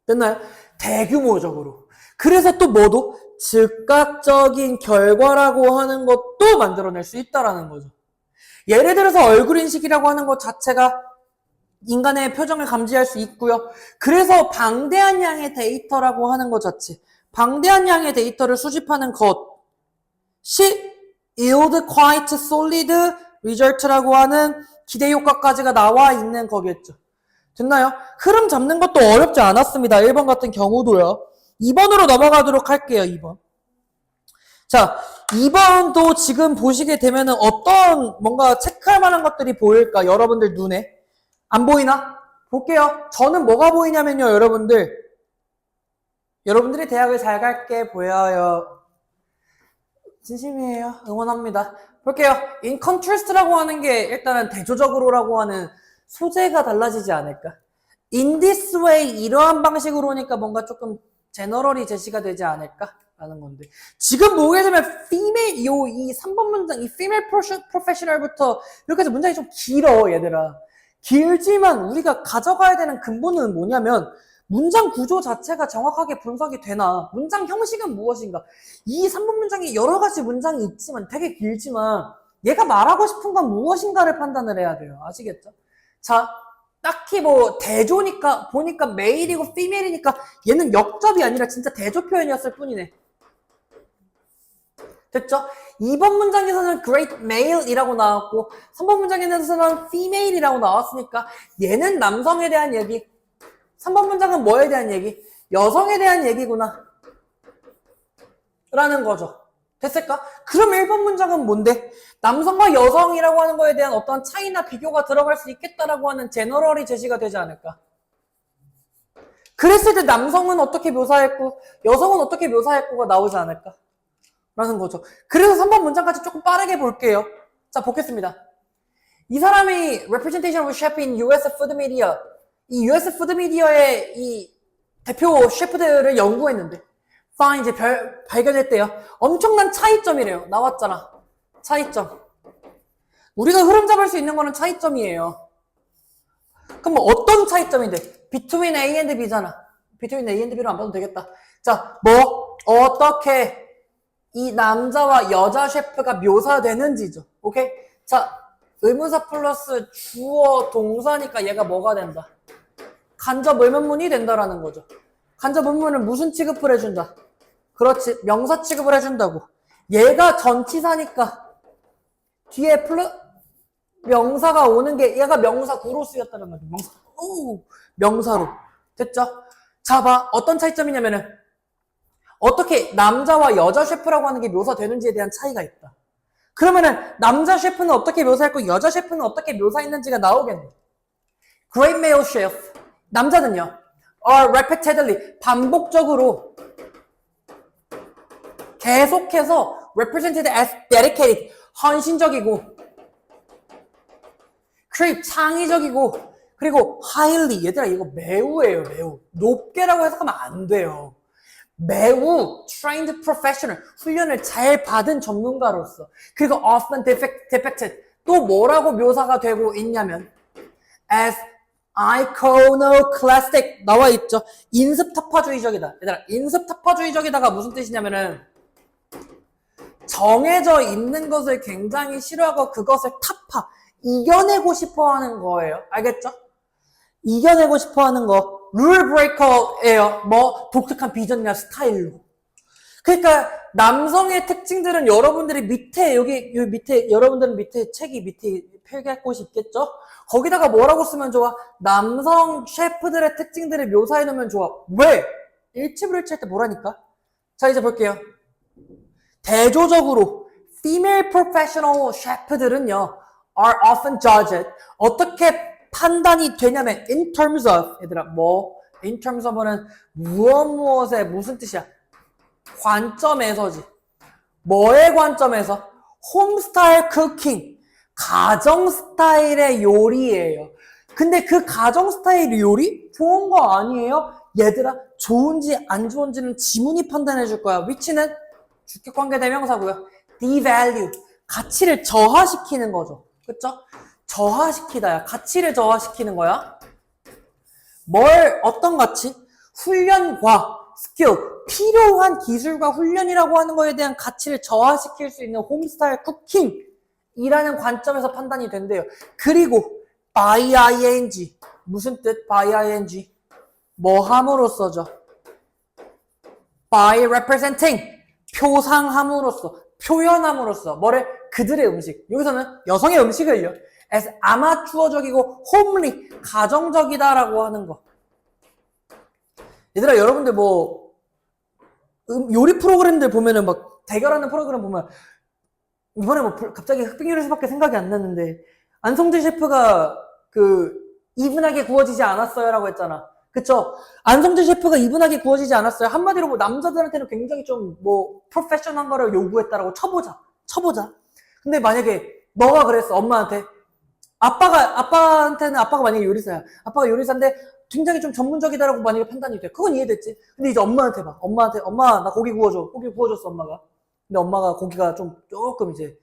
A: 됐나요? 대규모적으로. 그래서 또 뭐도? 즉각적인 결과라고 하는 것도 만들어낼 수 있다라는 거죠. 예를 들어서 얼굴 인식이라고 하는 것 자체가 인간의 표정을 감지할 수 있고요. 그래서 방대한 양의 데이터라고 하는 것 자체, 방대한 양의 데이터를 수집하는 것이 yield quite solid result라고 하는 기대 효과까지가 나와 있는 거겠죠. 됐나요? 흐름 잡는 것도 어렵지 않았습니다. 1번 같은 경우도요. 2번으로 넘어가도록 할게요. 2번. 자, 2번도 지금 보시게 되면은 어떤 뭔가 체크할 만한 것들이 보일까? 여러분들 눈에. 안 보이나? 볼게요. 저는 뭐가 보이냐면요, 여러분들. 여러분들이 대학을 잘 갈게 보여요. 진심이에요. 응원합니다. 볼게요. in contrast라고 하는 게 일단은 대조적으로라고 하는 소재가 달라지지 않을까? in this way, 이러한 방식으로니까 뭔가 조금 제너럴이 제시가 되지 않을까? 라는 건데. 지금 보게 되면 female, 이 3번 문장, 이 female professional부터 이렇게 해서 문장이 좀 길어, 얘들아. 길지만 우리가 가져가야 되는 근본은 뭐냐면 문장 구조 자체가 정확하게 분석이 되나, 문장 형식은 무엇인가. 이 3번 문장이 여러 가지 문장이 있지만 되게 길지만 얘가 말하고 싶은 건 무엇인가를 판단을 해야 돼요. 아시겠죠? 자, 딱히 뭐 대조니까 보니까 메일이고 피메일이니까 얘는 역접이 아니라 진짜 대조 표현이었을 뿐이네. 됐죠? 2번 문장에서는 great male이라고 나왔고 3번 문장에서는 female이라고 나왔으니까 얘는 남성에 대한 얘기, 3번 문장은 뭐에 대한 얘기? 여성에 대한 얘기구나 라는 거죠. 됐을까? 그럼 1번 문장은 뭔데? 남성과 여성이라고 하는 거에 대한 어떤 차이나 비교가 들어갈 수 있겠다라고 하는 제너럴이 제시가 되지 않을까? 그랬을 때 남성은 어떻게 묘사했고 여성은 어떻게 묘사했고가 나오지 않을까? 라는 거죠. 그래서 3번 문장까지 조금 빠르게 볼게요. 자, 보겠습니다. 이 사람이 representation of chef in US food media, 이 US food media의 이 대표 셰프들을 연구했는데 이제 발견했대요. 엄청난 차이점이래요. 나왔잖아. 차이점. 우리가 흐름 잡을 수 있는 거는 차이점이에요. 그럼 뭐 어떤 차이점인데? Between A and B잖아. Between A and B로 안 봐도 되겠다. 자, 뭐 어떻게 이 남자와 여자 셰프가 묘사되는지죠. 오케이? 자, 의문사 플러스 주어 동사니까 얘가 뭐가 된다? 간접 의문문이 된다라는 거죠. 간접 의문문은 무슨 취급을 해준다? 그렇지. 명사 취급을 해준다고. 얘가 전치사니까 뒤에 명사가 오는 게 얘가 명사 구로 쓰였다는 거지. 명사로. 됐죠? 자, 봐. 어떤 차이점이냐면은 어떻게 남자와 여자 셰프라고 하는 게 묘사되는지에 대한 차이가 있다. 그러면은 남자 셰프는 어떻게 묘사했고 여자 셰프는 어떻게 묘사했는지가 나오겠네. Great male chef. 남자는요. Are repeatedly. 반복적으로 계속해서 represented as dedicated. 헌신적이고 creative. 창의적이고 그리고 highly. 얘들아 이거 매우예요. 매우. 높게라고 해석하면 안 돼요. 매우 trained professional. 훈련을 잘 받은 전문가로서. 그리고 often depicted. 또 뭐라고 묘사가 되고 있냐면 as iconoclastic 나와 있죠. 인습타파주의적이다. 얘들아, 인습타파주의적이다가 무슨 뜻이냐면은 정해져 있는 것을 굉장히 싫어하고 그것을 타파, 이겨내고 싶어 하는 거예요. 알겠죠? 이겨내고 싶어 하는 거. 룰 브레이커예요. 뭐 독특한 비전이나 스타일로. 그러니까 남성의 특징들은 여러분들이 밑에 여기 밑에 여러분들은 밑에 책이 밑에 필기할 곳이 있겠죠? 거기다가 뭐라고 쓰면 좋아? 남성 셰프들의 특징들을 묘사해 놓으면 좋아. 왜? 일치불 일치할 때 뭐라니까? 자, 이제 볼게요. 대조적으로 female professional 셰프들은요 are often judged. 어떻게 판단이 되냐면 in terms of. 얘들아 뭐 in terms of는 무엇에 무슨 뜻이야? 관점에서지. 뭐의 관점에서? 홈 스타일 쿠킹. 가정 스타일의 요리예요. 근데 그 가정 스타일 요리 좋은 거 아니에요? 얘들아 좋은지 안 좋은지는 지문이 판단해 줄 거야. 위치는 주격관계 대명사고요. devalue. 가치를 저하시키는 거죠. 그쵸? 저하시키다야. 가치를 저하시키는 거야. 어떤 가치? 훈련과 스킬, 필요한 기술과 훈련이라고 하는 거에 대한 가치를 저하시킬 수 있는 홈스타일 쿠킹이라는 관점에서 판단이 된대요. 그리고 by ing. 무슨 뜻? by ing. 뭐 함으로써죠? by representing. 표상함으로써, 표현함으로써. 뭐를? 그들의 음식. 여기서는 여성의 음식을요. as 아마추어적이고 homely, 가정적이다라고 하는 거. 얘들아 여러분들 뭐 요리 프로그램들 보면은 막 대결하는 프로그램 보면 이번에 뭐 갑자기 흑백 요리사밖에 생각이 안 났는데 안성재 셰프가 이분하게 구워지지 않았어요 라고 했잖아. 그쵸? 안성재 셰프가 이분하게 구워지지 않았어요. 한마디로 뭐 남자들한테는 굉장히 좀 뭐 프로페셔널한 거를 요구했다라고 쳐보자. 근데 만약에 너가 그랬어. 엄마한테 아빠한테는 아빠가 만약에 요리사야. 아빠가 요리사인데 굉장히 좀 전문적이다라고 만약에 판단이 돼. 그건 이해됐지. 근데 이제 엄마한테 봐. 엄마 나 고기 구워줘. 고기 구워줬어 엄마가. 근데 엄마가 고기가 조금 이제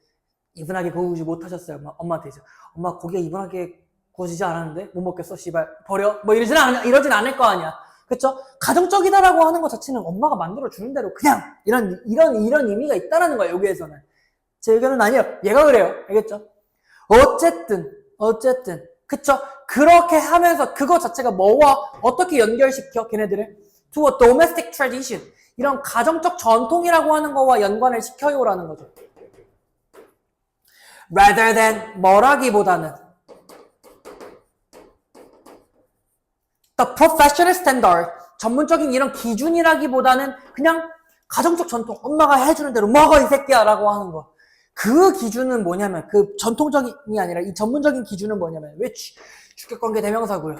A: 이분하게 구우지 못하셨어요. 엄마한테 이제 엄마 고기가 이분하게 구워지지 않았는데 못 먹겠어 씨발 버려. 뭐 이러진 않을 거 아니야. 그쵸? 가정적이다라고 하는 것 자체는 엄마가 만들어 주는 대로 그냥 이런 의미가 있다라는 거야. 여기에서는 제 의견은 아니에요. 얘가 그래요. 알겠죠? 어쨌든 그쵸? 그렇게 하면서 그거 자체가 뭐와 어떻게 연결시켜 걔네들을? to a domestic tradition. 이런 가정적 전통이라고 하는 거와 연관을 시켜요라는 거죠. rather than 뭐라기보다는 the professional standard. 전문적인 이런 기준이라기보다는 그냥 가정적 전통. 엄마가 해주는 대로 먹어 이 새끼야 라고 하는 거. 그 기준은 뭐냐면 그 전통적인이 아니라 이 전문적인 기준은 뭐냐면 which 주격관계 대명사고요.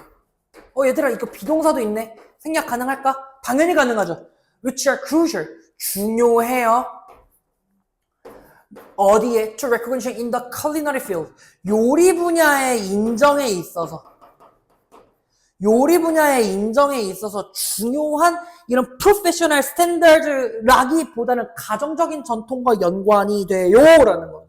A: 얘들아 이거 비동사도 있네. 생략 가능할까? 당연히 가능하죠. which are crucial. 중요해요. 어디에? to recognition in the culinary field. 요리 분야의 인정에 있어서 중요한 이런 프로페셔널 스탠다드라기보다는 가정적인 전통과 연관이 돼요라는 거예요.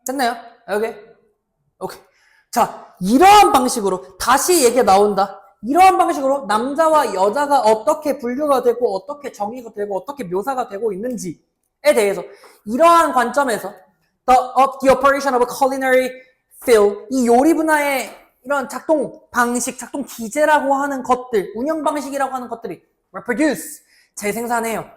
A: 됐나요? 오케이. 자, 이러한 방식으로 다시 얘기가 나온다. 이러한 방식으로 남자와 여자가 어떻게 분류가 되고 어떻게 정의가 되고 어떻게 묘사가 되고 있는지에 대해서 이러한 관점에서 the operation of a culinary field, 이 요리 분야의 이런 작동 방식, 작동 기제라고 하는 것들, 운영 방식이라고 하는 것들이 reproduce, 재생산해요.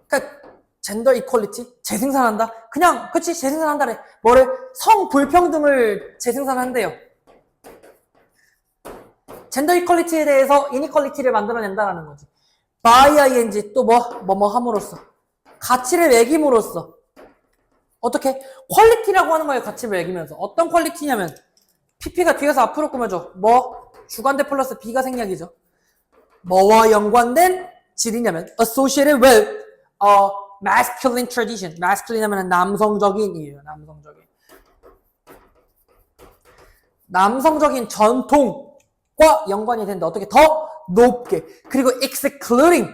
A: 그러니까 젠더 이퀄리티, 재생산한다? 그냥 그치 재생산한다래. 뭐를? 성불평등을 재생산한대요. 젠더 이퀄리티에 대해서 이니퀄리티를 만들어낸다라는 거지. by ing 또 뭐 함으로써 가치를 매김으로써 어떻게? 퀄리티라고 하는 거에 가치를 매기면서 어떤 퀄리티냐면 PP가 뒤에서 앞으로 꾸며줘. 뭐? 주관대 플러스 B가 생략이죠. 뭐와 연관된 질이냐면 associated with masculine tradition. masculine 하면 남성적인이에요. 남성적인 전통과 연관이 된다. 어떻게? 더 높게. 그리고 excluding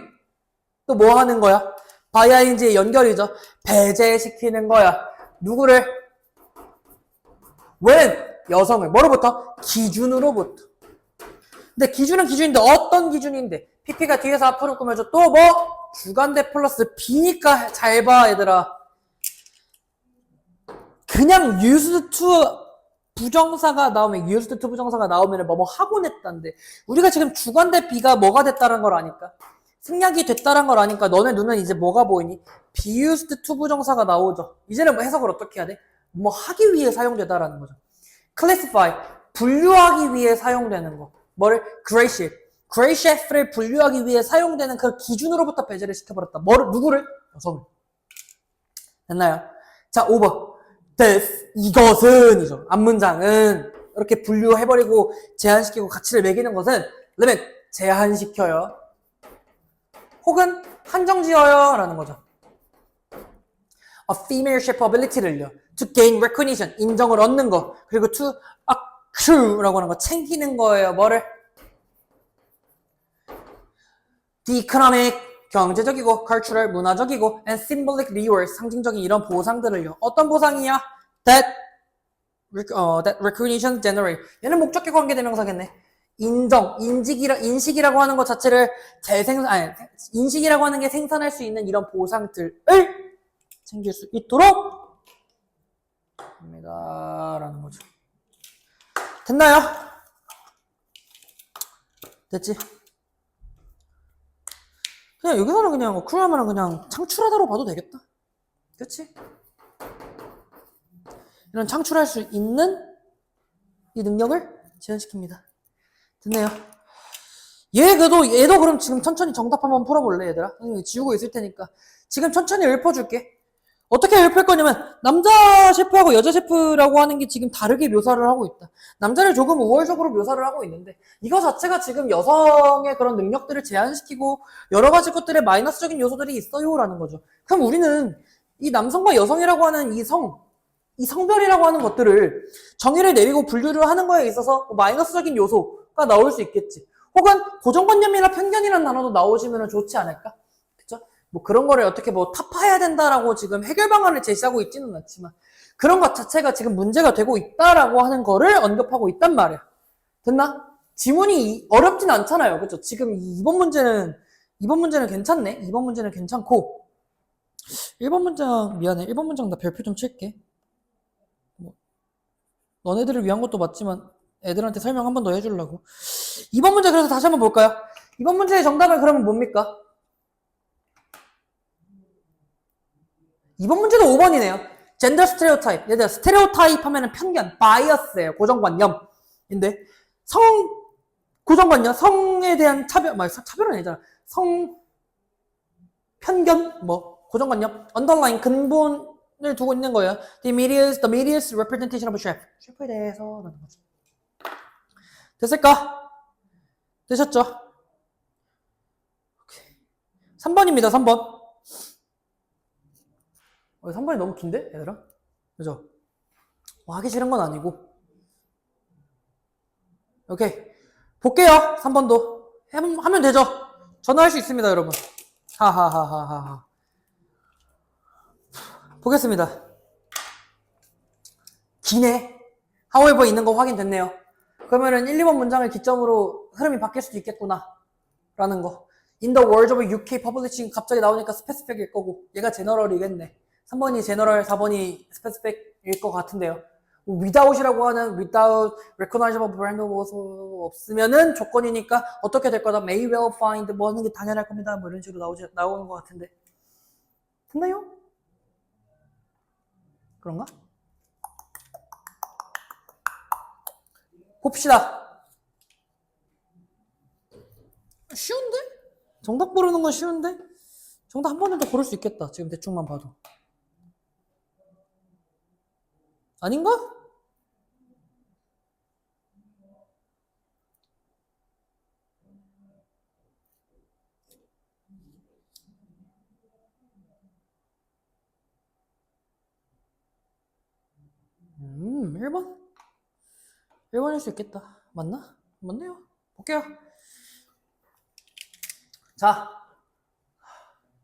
A: 또 뭐 하는 거야? by ing의 연결이죠. 배제시키는 거야. 누구를? when 여성을 뭐로부터? 기준으로부터. 근데 기준은 기준인데 어떤 기준인데? PP가 뒤에서 앞으로 꾸며줘. 또 뭐? 주관대 플러스 B니까 잘 봐 얘들아. 그냥 used to 부정사가 나오면 used to 부정사가 나오면 뭐뭐 하고 냈다는데 우리가 지금 주관대 B가 뭐가 됐다는 걸 아니까? 생략이 됐다는 걸 아니까 너네 눈은 이제 뭐가 보이니? be used to 부정사가 나오죠. 이제는 뭐 해석을 어떻게 해야 돼? 뭐 하기 위해 사용되다라는 거죠. classify 분류하기 위해 사용되는 거. 뭐를? gray chef를 분류하기 위해 사용되는 그 기준으로부터 배제를 시켜버렸다. 뭐를? 누구를? 여성을. 됐나요? 자, 5번. this, 이것은 이죠. 앞문장은 이렇게 분류해버리고 제한시키고 가치를 매기는 것은 limit, 제한시켜요. 혹은 한정지어요 라는 거죠. A femaleship ability를요. To gain recognition, 인정을 얻는 거. 그리고 to accrue 라고 하는 거, 챙기는 거예요. 뭐를? The economic, 경제적이고 cultural, 문화적이고 and symbolic rewards, 상징적인 이런 보상들을요. 어떤 보상이야? That recognition generate. 얘는 목적격 관계대명사겠네. 인정, 인식이라고 하는 것 자체를 인식이라고 하는 게 생산할 수 있는 이런 보상들을 챙길 수 있도록 합니다. 라는 거죠. 됐나요? 됐지? 그냥 여기서는 그냥 accrue하면 그냥 창출하다로 봐도 되겠다. 그치? 이런 창출할 수 있는 이 능력을 제한시킵니다. 됐네요. 얘도 그럼 지금 천천히 정답 한번 풀어볼래, 얘들아? 지우고 있을 테니까. 지금 천천히 읊어줄게. 어떻게 읊을 거냐면, 남자 셰프하고 여자 셰프라고 하는 게 지금 다르게 묘사를 하고 있다. 남자를 조금 우월적으로 묘사를 하고 있는데, 이거 자체가 지금 여성의 그런 능력들을 제한시키고, 여러 가지 것들의 마이너스적인 요소들이 있어요, 라는 거죠. 그럼 우리는 이 남성과 여성이라고 하는 이 성별이라고 하는 것들을 정의를 내리고 분류를 하는 거에 있어서 마이너스적인 요소가 나올 수 있겠지. 혹은 고정관념이나 편견이라는 단어도 나오시면 좋지 않을까? 그쵸? 뭐 그런 거를 어떻게 뭐 타파해야 된다라고 지금 해결 방안을 제시하고 있지는 않지만 그런 것 자체가 지금 문제가 되고 있다라고 하는 거를 언급하고 있단 말이야. 됐나? 지문이 어렵진 않잖아요. 그쵸? 지금 2번 문제는 괜찮네. 2번 문제는 괜찮고 1번 문장 미안해. 1번 문장 나 별표 좀 칠게. 너네들을 위한 것도 맞지만 애들한테 설명 한 번 더 해주려고. 2번 문제 그래서 다시 한번 볼까요? 2번 문제의 정답은 그러면 뭡니까? 2번 문제도 5번이네요. 젠더 스테레오타입. 얘들아, 스테레오타입 하면은 편견, 바이어스예요. 고정관념인데 고정관념, 성에 대한 차별은 아니잖아. 편견, 고정관념, 언더라인 근본을 두고 있는 거예요. The media's representation of a chef. 셰프에 대해서라는 거죠. 됐을까? 되셨죠? 오케이. 3번입니다, 3번. 3번이 너무 긴데, 얘들아? 그죠? 하기 싫은 건 아니고. 오케이. 볼게요, 3번도. 하면 되죠? 전화할 수 있습니다, 여러분. 하하하하하. 보겠습니다. 기네. however 있는 거 확인됐네요. 그러면은 1, 2번 문장을 기점으로 흐름이 바뀔 수도 있겠구나. 라는 거. In the words of UK publishing 갑자기 나오니까 스페시픽일 거고 얘가 제너럴이겠네. 3번이 제너럴, 4번이 스페시픽일 것 같은데요. without이라고 하는 without recognizable brand 없으면은 조건이니까 어떻게 될 거다? may well find 뭐 하는 게 당연할 겁니다. 뭐 이런 식으로 나오는 것 같은데. 됐나요? 그런가? 봅시다. 쉬운데? 정답 고르는 건 쉬운데? 정답 한 번은 더 고를 수 있겠다. 지금 대충만 봐도. 아닌가? 음, 1번? 1번일 수 있겠다. 맞나? 맞네요. 볼게요. 자,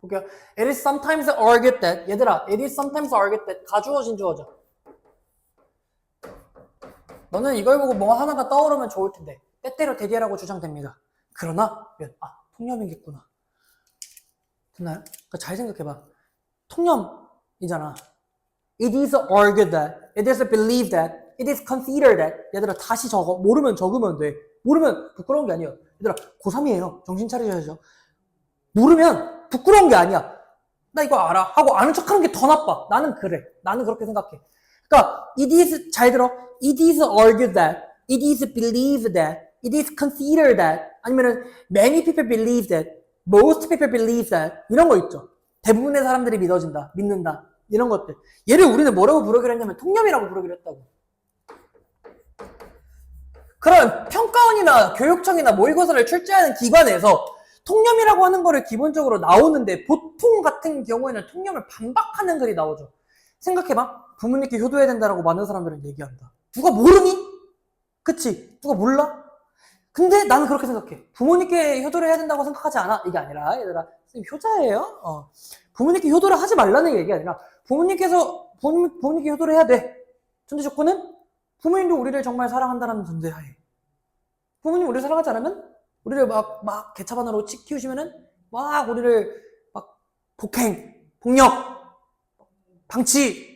A: 볼게요. It is sometimes argued that, 얘들아, it is sometimes argued that, 가주어, 진주어죠. 너는 이걸 보고 뭐 하나가 떠오르면 좋을 텐데, 때때로 대디하라고 주장됩니다. 그러나, 통념이겠구나. 됐나요? 그러니까 잘 생각해봐. 통념이잖아. It is argued that, it is believed that, it is considered that. 얘들아, 다시 적어. 모르면 적으면 돼. 모르면 부끄러운 게 아니에요. 얘들아, 고3이에요. 정신 차리셔야죠. 모르면 부끄러운 게 아니야. 나 이거 알아. 하고 아는 척 하는 게 더 나빠. 나는 그래. 나는 그렇게 생각해. 그러니까, it is, 잘 들어. It is argued that, it is believed that, it is considered that, 아니면은, many people believe that, most people believe that, 이런 거 있죠. 대부분의 사람들이 믿어진다, 믿는다, 이런 것들. 얘를 우리는 뭐라고 부르기로 했냐면, 통념이라고 부르기로 했다고. 그런 평가원이나 교육청이나 모의고사를 출제하는 기관에서 통념이라고 하는 거를 기본적으로 나오는데, 보통 같은 경우에는 통념을 반박하는 글이 나오죠. 생각해봐. 부모님께 효도해야 된다라고 많은 사람들은 얘기한다. 누가 모르니? 그치? 누가 몰라? 근데 나는 그렇게 생각해. 부모님께 효도를 해야 된다고 생각하지 않아. 이게 아니라, 얘들아, 선생님 효자예요? 부모님께 효도를 하지 말라는 얘기가 아니라, 부모님께 효도를 해야 돼. 전제 조건은 부모님도 우리를 정말 사랑한다는 전제하에. 부모님 우리를 사랑하지 않으면, 우리를 막 개차반으로 키우시면은, 막 우리를 막 폭행, 폭력, 방치,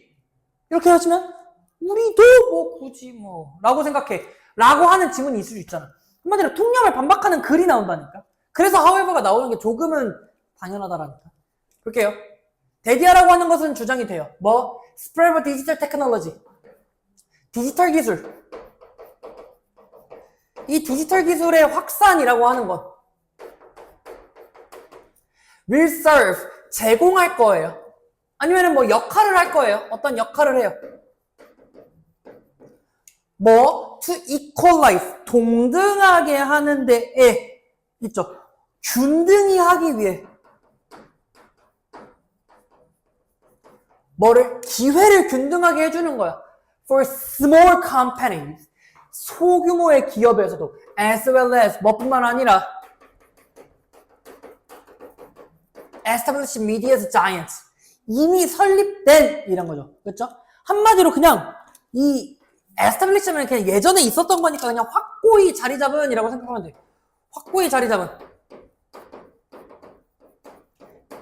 A: 이렇게 하시면, 우리도 뭐 굳이 뭐 라고 생각해 라고 하는 지문이 있을 수 있잖아. 한마디로 통념을 반박하는 글이 나온다니까. 그래서 however가 나오는 게 조금은 당연하다라니까. 볼게요. 대디하라고 하는 것은 주장이 돼요. 뭐? spread of digital technology, 디지털 기술. 이 디지털 기술의 확산이라고 하는 것 will serve, 제공할 거예요. 아니면은 뭐 역할을 할 거예요. 어떤 역할을 해요. 뭐? to equalize, 동등하게 하는 데에 있죠. 균등히 하기 위해 뭐를? 기회를 균등하게 해주는 거야. For small companies, 소규모의 기업에서도 as well as 뭐뿐만 아니라 established media giants, 이미 설립된 이런 거죠. 그렇죠? 한마디로 그냥 이 establish면 그냥 예전에 있었던 거니까 그냥 확고히 자리 잡은 이라고 생각하면 돼. 확고히 자리 잡은.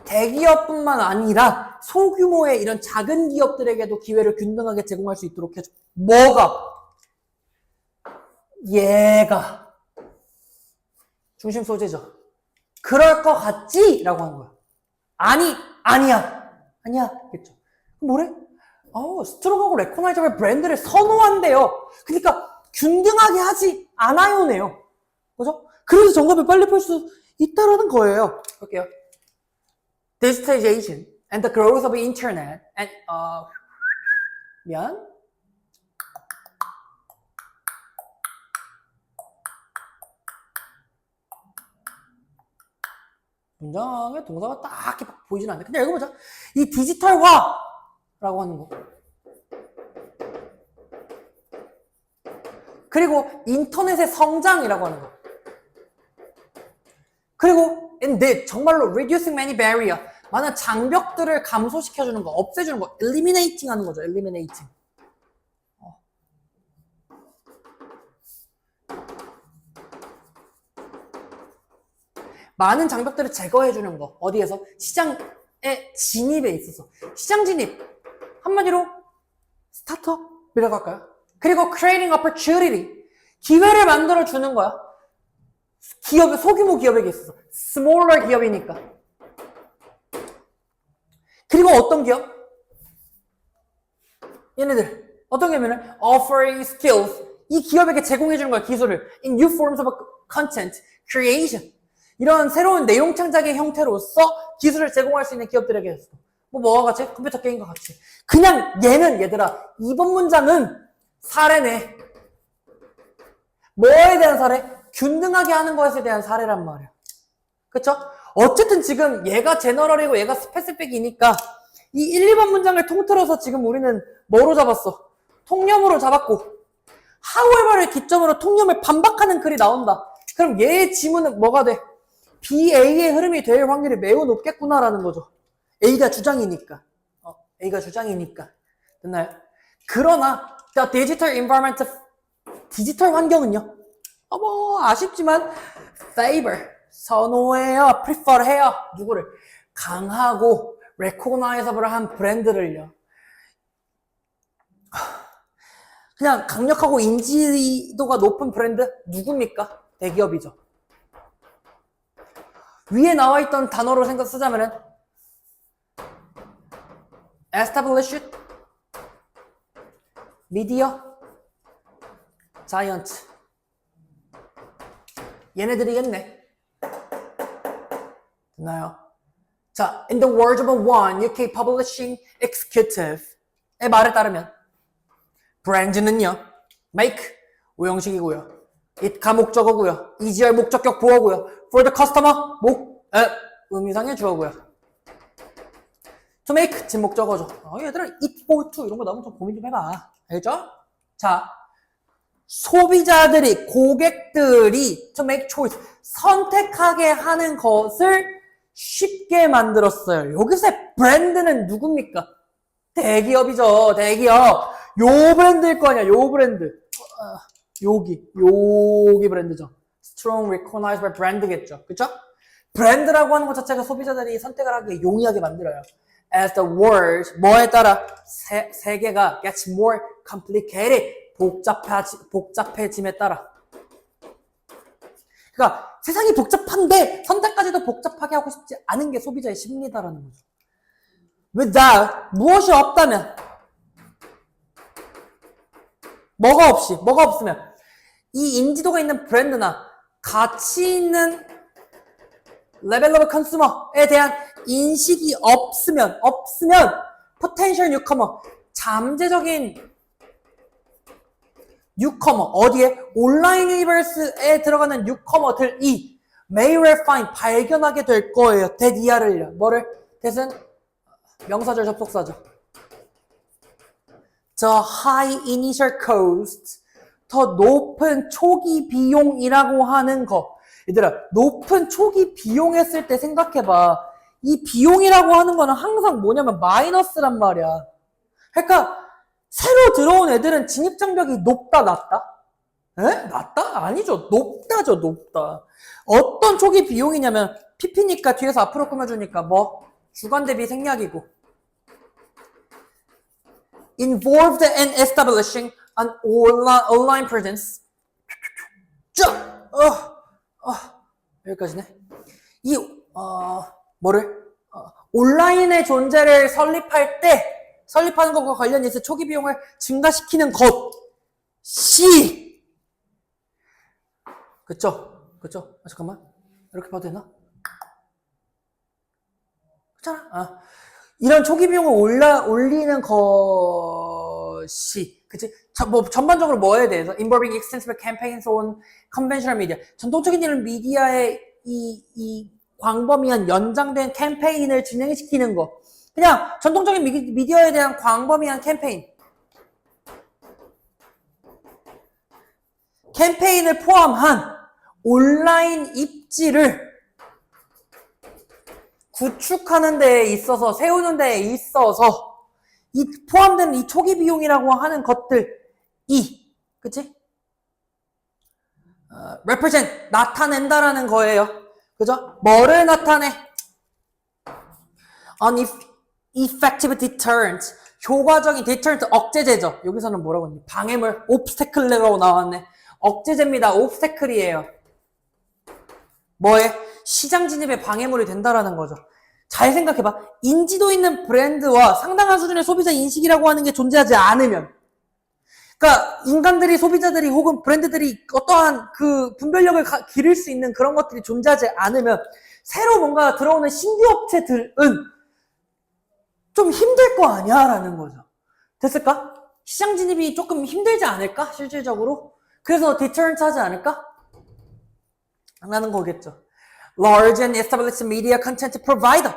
A: 대기업뿐만 아니라 소규모의 이런 작은 기업들에게도 기회를 균등하게 제공할 수 있도록 해줘. 뭐가? 얘가 중심 소재죠. 그럴 것 같지? 라고 하는 거야. 아니야. 겠죠. 뭐래? 스트롱하고 레코나이저블 브랜드를 선호한대요. 그러니까 균등하게 하지 않아요네요. 그죠? 그래서 정답을 빨리 풀 수 있다라는 거예요. 볼게요. Digitalization and the growth of the internet and 문장에 동사가 딱히 보이진 않는데 그냥 읽어보자. 이 디지털화라고 하는 거, 그리고 인터넷의 성장이라고 하는 거, 그리고 indeed 정말로 reducing many barrier, 많은 장벽들을 감소시켜주는 거, 없애주는 거, eliminating 하는 거죠. eliminating. 많은 장벽들을 제거해주는 거. 어디에서? 시장에 진입에 있어서. 시장 진입. 한마디로 스타트업이라고 할까요? 그리고 creating opportunity. 기회를 만들어 주는 거야. 기업, 소규모 기업에게 있어서. smaller 기업이니까. 그리고 어떤 기업? 얘네들. 어떤 기업이냐면 offering skills. 이 기업에게 제공해 주는 거야, 기술을. in new forms of content creation. 이런 새로운 내용 창작의 형태로서 기술을 제공할 수 있는 기업들에게 했어. 뭐와 같이? 컴퓨터 게임과 같이. 그냥 얘는 얘들아, 이번 문장은 사례네. 뭐에 대한 사례? 균등하게 하는 것에 대한 사례란 말이야. 그쵸? 어쨌든 지금 얘가 제너럴이고 얘가 스페시픽이니까 이 1, 2번 문장을 통틀어서 지금 우리는 뭐로 잡았어? 통념으로 잡았고 however를 기점으로 통념을 반박하는 글이 나온다. 그럼 얘의 지문은 뭐가 돼? BA의 흐름이 될 확률이 매우 높겠구나라는 거죠. A가 주장이니까. A가 주장이니까. 됐나요? 그러나 the digital environment, 디지털 환경은요? 뭐 아쉽지만 favor, 선호해요, prefer해요. 누구를? 강하고 recognizable한 브랜드를요. 그냥 강력하고 인지도가 높은 브랜드 누굽니까? 대기업이죠. 위에 나와 있던 단어로 쓰자면은 established, media, giant. 얘네들이겠네. 됐나요? 자, in the words of one UK publishing executive의 말에 따르면 브랜드는요, make, 오형식이고요. it가 목적어고요. easier 목적격 보어고요. for the customer, 의미상의 주어고요. to make, 진목적어죠. 얘들아, it for to 이런 거 나오면 좀 고민 좀 해봐. 알겠죠? 자, 소비자들이, 고객들이 to make choice, 선택하게 하는 것을 쉽게 만들었어요. 여기서의 브랜드는 누굽니까? 대기업이죠. 대기업. 요 브랜드일 거 아니야. 요 브랜드. 여기 브랜드죠. Strong recognizable brand겠죠. 그쵸? 브랜드라고 하는 것 자체가 소비자들이 선택을 하기 용이하게 만들어요. As the world, 뭐에 따라 세계가 gets more complicated, 복잡해짐에 따라. 그러니까 세상이 복잡한데 선택까지도 복잡하게 하고 싶지 않은 게 소비자의 심리다라는 거죠. without, 무엇이 없다면, 뭐가 없으면 이 인지도가 있는 브랜드나 가치 있는 레벨 오브 컨슈머에 대한 인식이 없으면 potential newcomer, 잠재적인 뉴커머, 어디에? 온라인 유니버스에 들어가는 뉴커머들이 may well find, 발견하게 될 거예요. that 이하를요. 뭐를? that은 명사절 접속사죠. The high initial cost, 더 높은 초기 비용이라고 하는 거. 얘들아, 높은 초기 비용 했을 때 생각해봐. 이 비용이라고 하는 거는 항상 뭐냐면 마이너스란 말이야. 그러니까 새로 들어온 애들은 진입장벽이 높다, 낮다? 에? 낮다? 아니죠. 높다죠, 높다. 어떤 초기 비용이냐면 PP니까 뒤에서 앞으로 꾸며주니까 뭐? 주간 대비 생략이고. Involved in establishing an online presence. 쫙! 여기까지네. 온라인의 존재를 설립하는 것과 관련이 있어 초기 비용을 증가시키는 것이. 그쵸? 잠깐만. 이렇게 봐도 되나? 그렇잖아. 이런 초기 비용을 올리는 것이, 그치? 전반적으로 뭐에 대해서? Involving extensive campaigns on conventional media. 전통적인 미디어의 이 광범위한 연장된 캠페인을 진행시키는 거. 그냥 전통적인 미디어에 대한 광범위한 캠페인을 포함한 온라인 입지를 구축하는 데에 있어서, 세우는 데에 있어서 이 포함된 이 초기 비용이라고 하는 것들이, 그치? represent, 나타낸다라는 거예요. 그죠? 뭐를 나타내? An effective deterrent, 효과적인 deterrent 억제제죠. 여기서는 뭐라고 했니? 방해물, obstacle라고 나왔네. 억제제입니다. obstacle이에요. 뭐에? 시장 진입에 방해물이 된다라는 거죠. 잘 생각해봐. 인지도 있는 브랜드와 상당한 수준의 소비자 인식이라고 하는 게 존재하지 않으면, 그러니까 인간들이, 소비자들이 혹은 브랜드들이 어떠한 그 분별력을 기를 수 있는 그런 것들이 존재하지 않으면 새로 뭔가 들어오는 신규 업체들은 좀 힘들 거 아니야 라는 거죠. 됐을까? 시장 진입이 조금 힘들지 않을까? 실질적으로? 그래서 deterrent 하지 않을까? 라는 거겠죠. Large and established media content provider.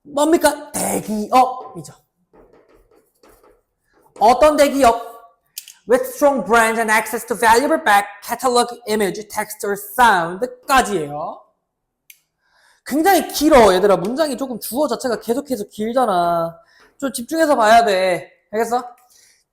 A: 뭡니까? 대기업이죠. 어떤 대기업? With strong brand and access to valuable back catalog, image, text, or sound까지예요. 굉장히 길어, 얘들아. 문장이 조금 주어 자체가 계속해서 길잖아. 좀 집중해서 봐야 돼. 알겠어?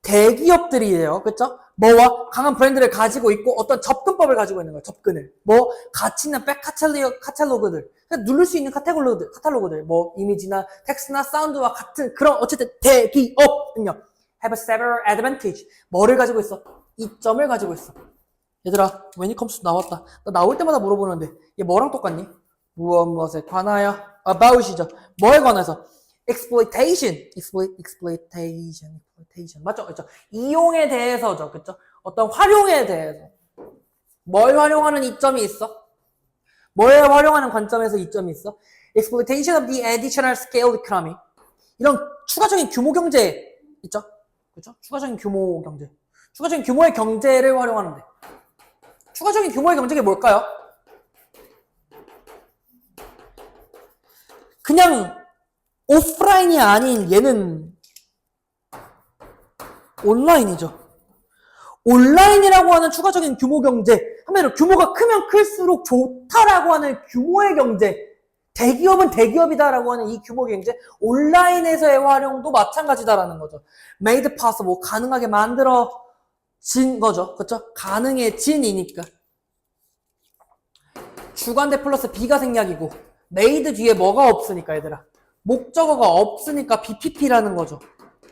A: 대기업들이에요. 그쵸? 뭐와 강한 브랜드를 가지고 있고 어떤 접근법을 가지고 있는 거야. 접근을. 뭐 가치 있는 백 카탈로그들. 그냥 누를 수 있는 카탈로그들. 뭐 이미지나 텍스트나 사운드와 같은 그런 어쨌든 대기업은요. have several advantage. 뭐를 가지고 있어? 이점을 가지고 있어. 얘들아, when it comes to 나왔다. 나 나올 때마다 물어보는데 얘 뭐랑 똑같니? 무엇에 관하여? about이죠. 뭐에 관해서? exploitation. 맞죠? 그렇죠? 이용에 대해서죠. 그렇죠? 어떤 활용에 대해서. 뭘 활용하는 이점이 있어? 뭘 활용하는 관점에서 이점이 있어? exploitation of the additional scale economy. 이런 추가적인 규모 경제 있죠? 그렇죠? 추가적인 규모 경제. 추가적인 규모의 경제를 활용하는데. 추가적인 규모의 경제가 뭘까요? 그냥 오프라인이 아닌 얘는 온라인이죠. 온라인이라고 하는 추가적인 규모 경제 하면 규모가 크면 클수록 좋다라고 하는 규모의 경제, 대기업은 대기업이다라고 하는 이 규모 경제, 온라인에서의 활용도 마찬가지다라는 거죠. made possible, 가능하게 만들어진 거죠. 그렇죠? 가능해진이니까. 주관대 플러스 B가 생략이고 made 뒤에 뭐가 없으니까 얘들아. 목적어가 없으니까 BPP라는 거죠.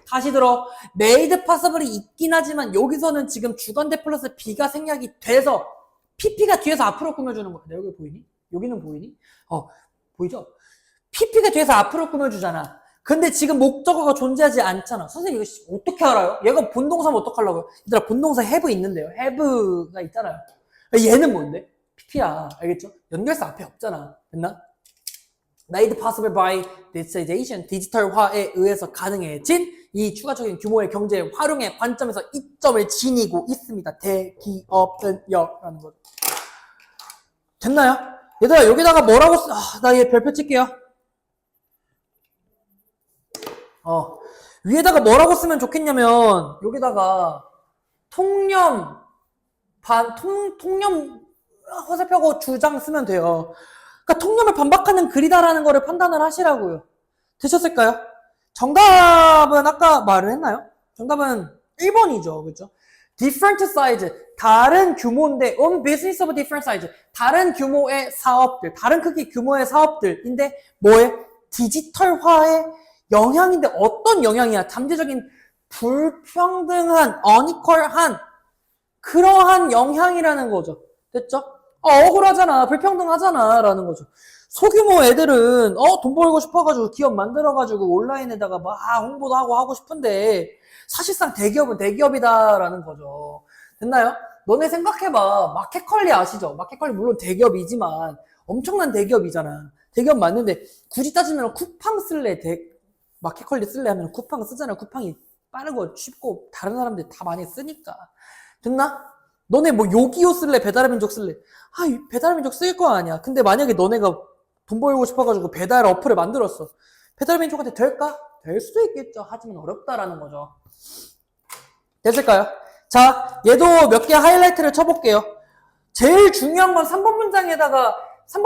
A: 다시 들어. made possible이 있긴 하지만 여기서는 지금 주관대 플러스 B가 생략이 돼서 PP가 뒤에서 앞으로 꾸며주는 거야. 여기 보이니? 여기는 보이니? 보이죠? PP가 뒤에서 앞으로 꾸며주잖아. 근데 지금 목적어가 존재하지 않잖아. 선생님 이거 어떻게 알아요? 얘가 본동사면 어떡하려고요? 얘들아 본동사 have 있는데요. have가 있잖아요. 얘는 뭔데? PP야. 알겠죠? 연결사 앞에 없잖아. 됐나? made possible by digitization, 디지털화에 의해서 가능해진 이 추가적인 규모의 경제 활용의 관점에서 이점을 지니고 있습니다. 대기업은요 라는 거죠. 됐나요? 얘들아 여기다가 뭐라고 나 얘 별표 칠게요. 위에다가 뭐라고 쓰면 좋겠냐면 여기다가 통념 화살표하고 주장 쓰면 돼요. 그러니까 통념을 반박하는 글이다라는 거를 판단을 하시라고요. 되셨을까요? 정답은 아까 말을 했나요? 정답은 1번이죠. 그렇죠? different size, 다른 규모인데 on business of different size, 다른 규모의 사업들, 다른 크기 규모의 사업들인데 뭐에? 디지털화의 영향인데 어떤 영향이야? 잠재적인 불평등한, unequal한 그러한 영향이라는 거죠. 됐죠? 억울하잖아. 불평등하잖아. 라는 거죠. 소규모 애들은 돈 벌고 싶어가지고 기업 만들어가지고 온라인에다가 막 홍보도 하고 싶은데 사실상 대기업은 대기업이다라는 거죠. 됐나요? 너네 생각해봐. 마켓컬리 아시죠? 마켓컬리 물론 대기업이지만 엄청난 대기업이잖아. 대기업 맞는데 굳이 따지면 쿠팡 쓸래? 마켓컬리 쓸래? 하면 쿠팡 쓰잖아. 쿠팡이 빠르고 쉽고 다른 사람들이 다 많이 쓰니까. 됐나? 너네 뭐 요기요 쓸래? 배달의민족 쓸래? 배달의민족 쓸 거 아니야. 근데 만약에 너네가 돈 벌고 싶어가지고 배달 어플을 만들었어. 배달의민족한테 될까? 될 수도 있겠죠. 하지만 어렵다라는 거죠. 됐을까요? 자, 얘도 몇 개 하이라이트를 쳐볼게요. 제일 중요한 건 3번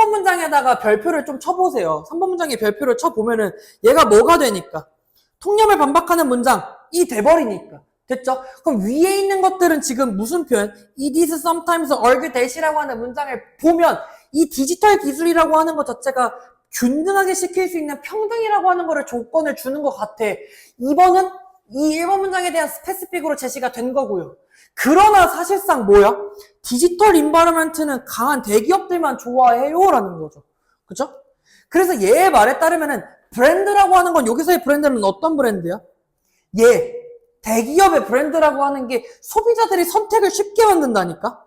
A: 문장에다가 별표를 좀 쳐보세요. 3번 문장에 별표를 쳐보면은 얘가 뭐가 되니까? 통념을 반박하는 문장이 돼버리니까. 됐죠? 그럼 위에 있는 것들은 지금 무슨 표현? It is sometimes argue that이라고 하는 문장을 보면 이 디지털 기술이라고 하는 것 자체가 균등하게 시킬 수 있는 평등이라고 하는 거를 조건을 주는 것 같아. 2번은 이 1번 문장에 대한 스페시픽으로 제시가 된 거고요. 그러나 사실상 뭐야? 디지털 인바이러먼트는 강한 대기업들만 좋아해요라는 거죠. 그죠? 그래서 얘의 말에 따르면은 브랜드라고 하는 건 여기서의 브랜드는 어떤 브랜드야? 대기업의 브랜드라고 하는 게 소비자들이 선택을 쉽게 만든다니까?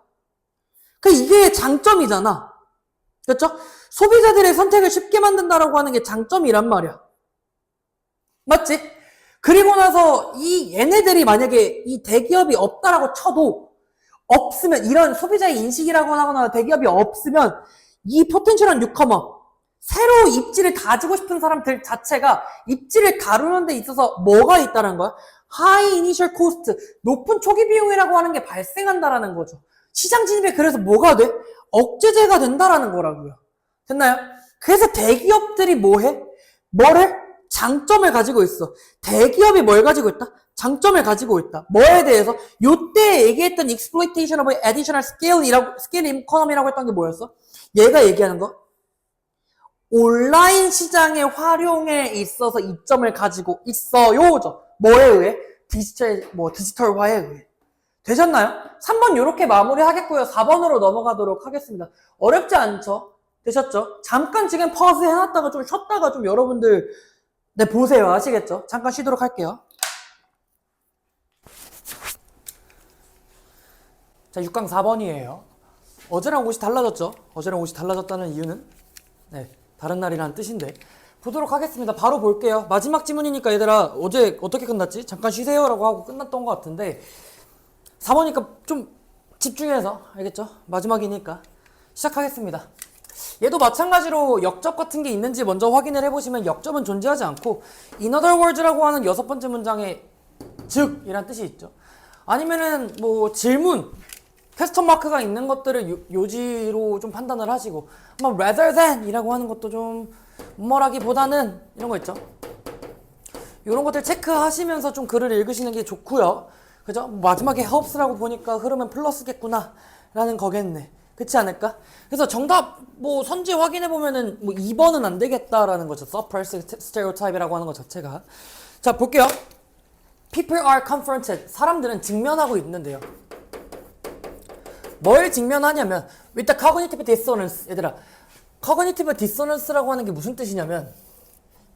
A: 이게 장점이잖아. 그렇죠? 소비자들의 선택을 쉽게 만든다라고 하는 게 장점이란 말이야. 맞지? 그리고 나서 얘네들이 만약에 이 대기업이 없다라고 쳐도 없으면 이런 소비자의 인식이라고 하거나 대기업이 없으면 이 포텐셜한 뉴커머 새로 입지를 가지고 싶은 사람들 자체가 입지를 다루는 데 있어서 뭐가 있다는 거야? 하이 이니셜 코스트, 높은 초기 비용이라고 하는 게 발생한다라는 거죠. 시장 진입에 그래서 뭐가 돼? 억제제가 된다라는 거라고요. 됐나요? 그래서 대기업들이 뭐해? 장점을 가지고 있어. 대기업이 뭘 가지고 있다? 장점을 가지고 있다. 뭐에 대해서? 요때 얘기했던 exploitation of additional scale economy라고 했던 게 뭐였어? 얘가 얘기하는 거? 온라인 시장의 활용에 있어서 이점을 가지고 있어요죠. 뭐에 의해? 디지털화에 의해. 되셨나요? 3번 이렇게 마무리하겠고요. 4번으로 넘어가도록 하겠습니다. 어렵지 않죠? 되셨죠? 잠깐 지금 퍼즈 해놨다가 좀 쉬었다가 좀 여러분들 보세요. 아시겠죠? 잠깐 쉬도록 할게요. 자, 6강 4번이에요. 어제랑 옷이 달라졌죠? 어제랑 옷이 달라졌다는 이유는 다른 날이라는 뜻인데 보도록 하겠습니다. 바로 볼게요. 마지막 지문이니까 얘들아 어제 어떻게 끝났지? 잠깐 쉬세요 라고 하고 끝났던 것 같은데 4번이니까 좀 집중해서 알겠죠? 마지막이니까 시작하겠습니다. 얘도 마찬가지로 역접 같은 게 있는지 먼저 확인을 해보시면 역접은 존재하지 않고 in other words라고 하는 6번째 문장에 즉 이란 뜻이 있죠. 아니면은 질문 퀘스천 마크가 있는 것들을 요지로 좀 판단을 하시고 rather than 이라고 하는 것도 좀 뭐라기보다는 이런 거 있죠. 이런 것들 체크하시면서 좀 글을 읽으시는 게 좋고요. 그죠? 마지막에 helps라고 보니까 흐름은 플러스겠구나 라는 거겠네. 그렇지 않을까? 그래서 정답 선지 확인해 보면은 2번은 안 되겠다라는 거죠. suppress stereotype이라고 하는 것 자체가. 자, 볼게요. People are confronted. 사람들은 직면하고 있는데요. 뭘 직면하냐면 with the cognitive dissonance. 얘들아, cognitive dissonance라고 하는 게 무슨 뜻이냐면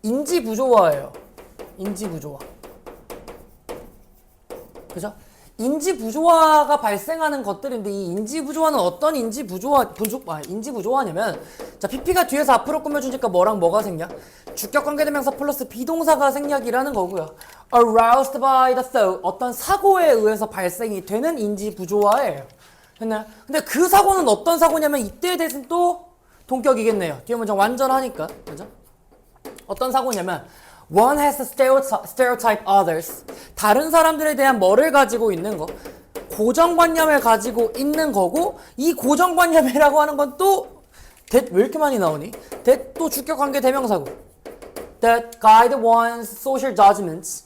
A: 인지 부조화예요. 인지 부조화. 그죠? 인지 부조화가 발생하는 것들인데 이 인지 부조화는 어떤 인지 부조화냐면 자, PP가 뒤에서 앞으로 꾸며주니까 뭐랑 뭐가 생략? 주격 관계대명사 플러스 비동사가 생략이라는 거고요. aroused by the thought, 어떤 사고에 의해서 발생이 되는 인지 부조화예요. 됐나요? 근데 그 사고는 어떤 사고냐면 이때에 대해서는 또 동격이겠네요. 뒤에 문장 완전하니까. 그죠? 어떤 사고냐면 one has to stereotype others. 다른 사람들에 대한 뭐를 가지고 있는 거? 고정관념을 가지고 있는 거고 이 고정관념이라고 하는 건 또 왜 이렇게 많이 나오니? that 또 주격관계 대명사고 that guide one's social judgments.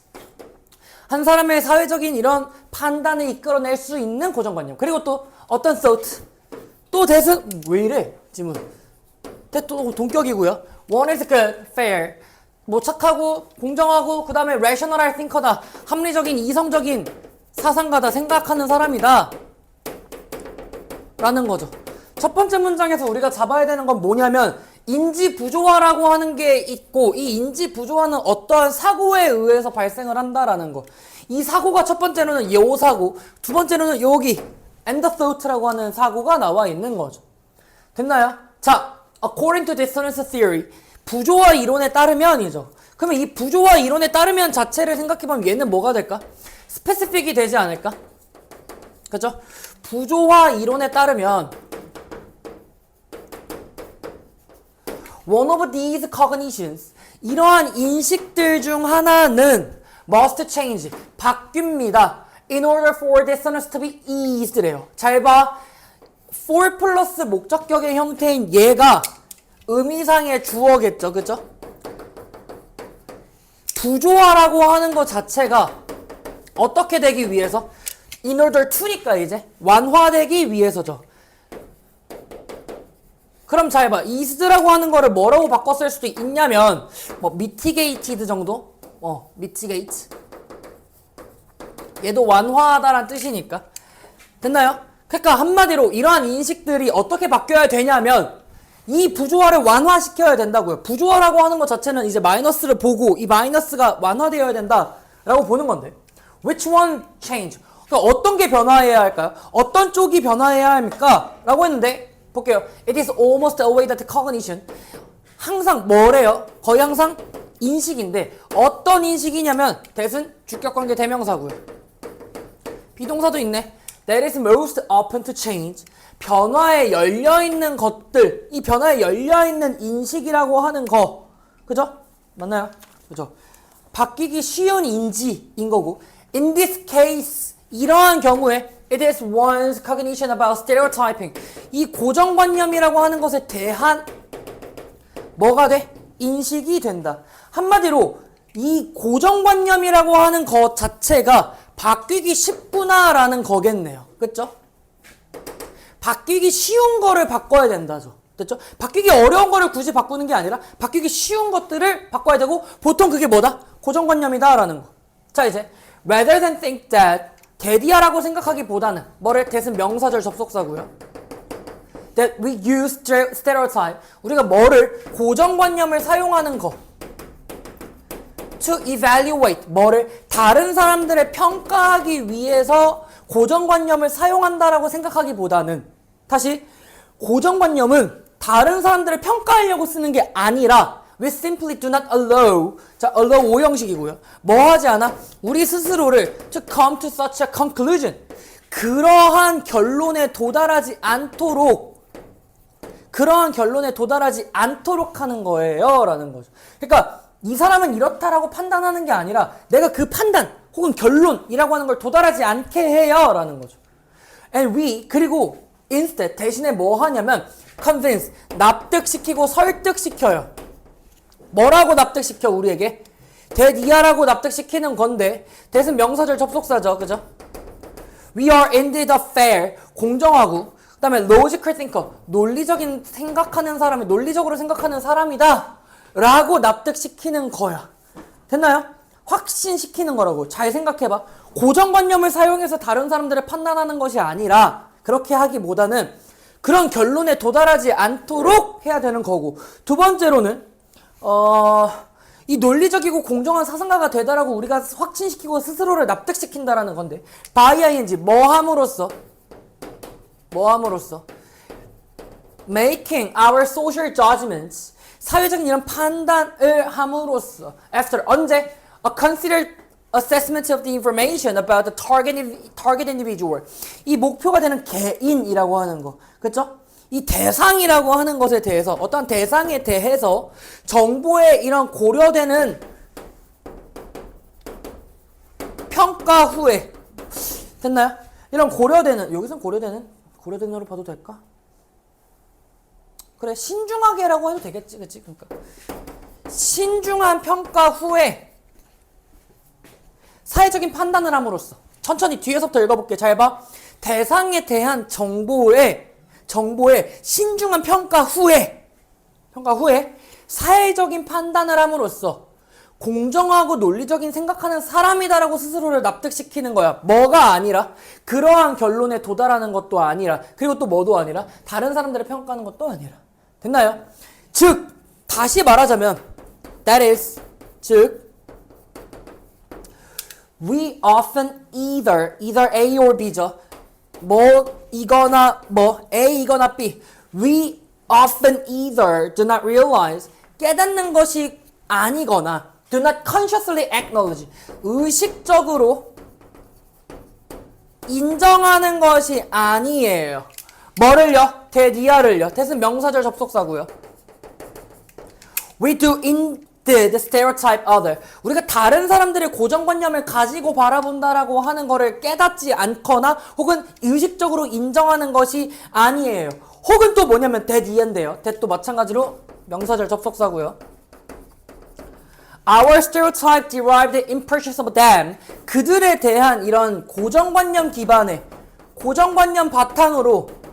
A: 한 사람의 사회적인 이런 판단을 이끌어낼 수 있는 고정관념. 그리고 또 어떤 thought. 또 that은 왜 이래? 지문. that 또 동격이고요. one is good, fair. 착하고 공정하고 그 다음에 rational thinker다. 합리적인 이성적인 사상가다. 생각하는 사람이다. 라는 거죠. 첫 번째 문장에서 우리가 잡아야 되는 건 뭐냐면 인지 부조화라고 하는 게 있고 이 인지 부조화는 어떠한 사고에 의해서 발생을 한다라는 거. 이 사고가 첫 번째로는 요 사고, 두 번째로는 여기 and the thought라고 하는 사고가 나와 있는 거죠. 됐나요? 자, according to dissonance theory. 부조화 이론에 따르면이죠. 그러면 이 부조화 이론에 따르면 자체를 생각해보면 얘는 뭐가 될까? 스페시픽이 되지 않을까? 그죠? 부조화 이론에 따르면 one of these cognitions, 이러한 인식들 중 하나는 must change, 바뀝니다. in order for dissonance to be eased 래요. 잘 봐. for 플러스 목적격의 형태인 얘가 의미상의 주어겠죠. 그죠? 부조화라고 하는 것 자체가 어떻게 되기 위해서? in order to니까 이제 완화되기 위해서죠. 그럼 잘 봐. eased라고 하는 거를 뭐라고 바꿔 쓸 수도 있냐면 mitigated 정도? mitigate. 얘도 완화하다란 뜻이니까. 됐나요? 그러니까 한마디로 이러한 인식들이 어떻게 바뀌어야 되냐면 이 부조화를 완화시켜야 된다고요. 부조화라고 하는 것 자체는 이제 마이너스를 보고 이 마이너스가 완화되어야 된다라고 보는 건데 which one change? 그러니까 어떤 게 변화해야 할까요? 어떤 쪽이 변화해야 합니까? 라고 했는데 볼게요. It is almost always that cognition. 항상 뭐래요? 거의 항상 인식인데 어떤 인식이냐면 대신 주격관계 대명사고요. 비동사도 있네. That is most open to change. 변화에 열려있는 것들, 이 변화에 열려있는 인식이라고 하는 거, 그죠? 맞나요? 그죠? 바뀌기 쉬운 인지인 거고 in this case, 이러한 경우에 it is one's cognition about stereotyping. 이 고정관념이라고 하는 것에 대한 뭐가 돼? 인식이 된다. 한마디로 이 고정관념이라고 하는 것 자체가 바뀌기 쉽구나라는 거겠네요. 그쵸? 바뀌기 쉬운 거를 바꿔야 된다죠. 됐죠? 바뀌기 어려운 거를 굳이 바꾸는 게 아니라 바뀌기 쉬운 것들을 바꿔야 되고 보통 그게 뭐다? 고정관념이다라는 거. 자 이제 rather than think that 대디아라고 생각하기보다는 뭐를 대신 명사절 접속사고요. That we use stereotype. 우리가 뭐를 고정관념을 사용하는 거. To evaluate. 뭐를 다른 사람들을 평가하기 위해서 고정관념을 사용한다라고 생각하기보다는 다시 고정관념은 다른 사람들을 평가하려고 쓰는 게 아니라 we simply do not allow. 자, allow 오형식이고요. 뭐 하지 않아? 우리 스스로를 to come to such a conclusion. 그러한 결론에 도달하지 않도록 하는 거예요. 라는 거죠. 그러니까 이 사람은 이렇다라고 판단하는 게 아니라 내가 그 판단 혹은 결론이라고 하는 걸 도달하지 않게 해요. 라는 거죠. And we, 그리고 instead, 대신에 뭐 하냐면 convince, 납득시키고 설득시켜요. 뭐라고 납득시켜 우리에게? 대디아라고 납득시키는 건데 대신 명사절 접속사죠. 그죠? We are indeed a fair, 공정하고 그 다음에 logical thinker, 논리적으로 생각하는 사람이다 라고 납득시키는 거야. 됐나요? 확신시키는 거라고. 잘 생각해봐. 고정관념을 사용해서 다른 사람들을 판단하는 것이 아니라 그렇게 하기보다는 그런 결론에 도달하지 않도록 해야 되는 거고, 두 번째로는 이 논리적이고 공정한 사상가가 되다라고 우리가 확신시키고 스스로를 납득시킨다라는 건데 by ing 뭐 함으로써 making our social judgments 사회적인 이런 판단을 함으로써 after 언제 a considered assessment of the information about the target individual 이 목표가 되는 개인이라고 하는 거 그렇죠? 이 대상이라고 하는 것에 대해서 어떤 대상에 대해서 정보에 이런 고려되는 평가 후에 됐나요? 이런 고려되는 여기선 고려되는으로 봐도 될까? 그래 신중하게라고 해도 되겠지 그치? 그러니까 신중한 평가 후에 사회적인 판단을 함으로써 천천히 뒤에서부터 읽어볼게 잘 봐. 대상에 대한 정보의 신중한 평가 후에 사회적인 판단을 함으로써 공정하고 논리적인 생각하는 사람이다라고 스스로를 납득시키는 거야. 뭐가 아니라 그러한 결론에 도달하는 것도 아니라 그리고 또 뭐도 아니라 다른 사람들을 평가하는 것도 아니라 됐나요? 즉 다시 말하자면 that is 즉 we often either A or B죠. A이거나 B. We often either do not realize 깨닫는 것이 아니거나 do not consciously acknowledge 의식적으로 인정하는 것이 아니에요. 뭐를요? 대디아를요. 대신 명사절 접속사고요. We do indeed stereotype other. 우리가 다른 사람들의 고정관념을 가지고 바라본다라고 하는 거를 깨닫지 않거나 혹은 의식적으로 인정하는 것이 아니에요. 혹은 또 뭐냐면 that 이인데요. that도 마찬가지로 명사절 접속사고요. Our stereotype derived impressions of them. 그들에 대한 이런 고정관념 기반의 고정관념 바탕으로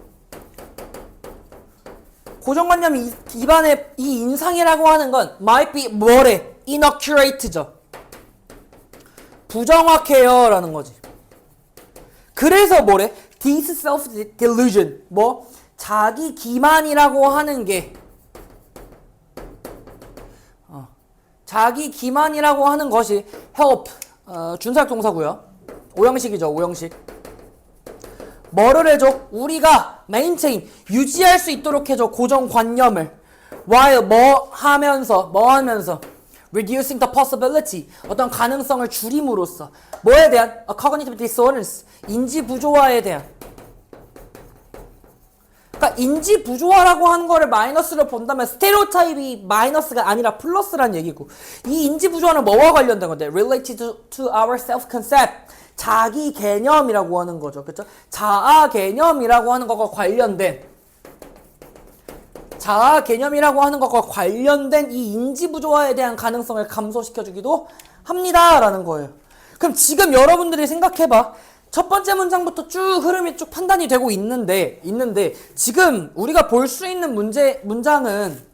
A: 고정관념 기반의 이 인상이라고 하는 건 might be 뭐래? inaccurate죠. 부정확해요 라는 거지. 그래서 뭐래? This self-delusion. 뭐? 자기 기만이라고 하는 게 자기 기만이라고 하는 것이 help. 준사역 동사고요. 오형식이죠. 오형식. 뭐를 해줘? 우리가 maintain, 유지할 수 있도록 해줘. 고정관념을. while 뭐 하면서 reducing the possibility, 어떤 가능성을 줄임으로써 뭐에 대한? cognitive dissonance, 인지 부조화에 대한. 그러니까 인지 부조화라고 하는 거를 마이너스로 본다면 스테레오타입이 마이너스가 아니라 플러스란 얘기고, 이 인지 부조화는 뭐와 관련된 건데? related to our self-concept, 자기 개념이라고 하는 거죠. 그렇죠? 자아 개념이라고 하는 것과 관련된 이 인지 부조화에 대한 가능성을 감소시켜주기도 합니다라는 거예요. 그럼 지금 여러분들이 생각해봐. 첫 번째 문장부터 쭉 흐름이 쭉 판단이 되고 있는데 지금 우리가 볼 수 있는 문장은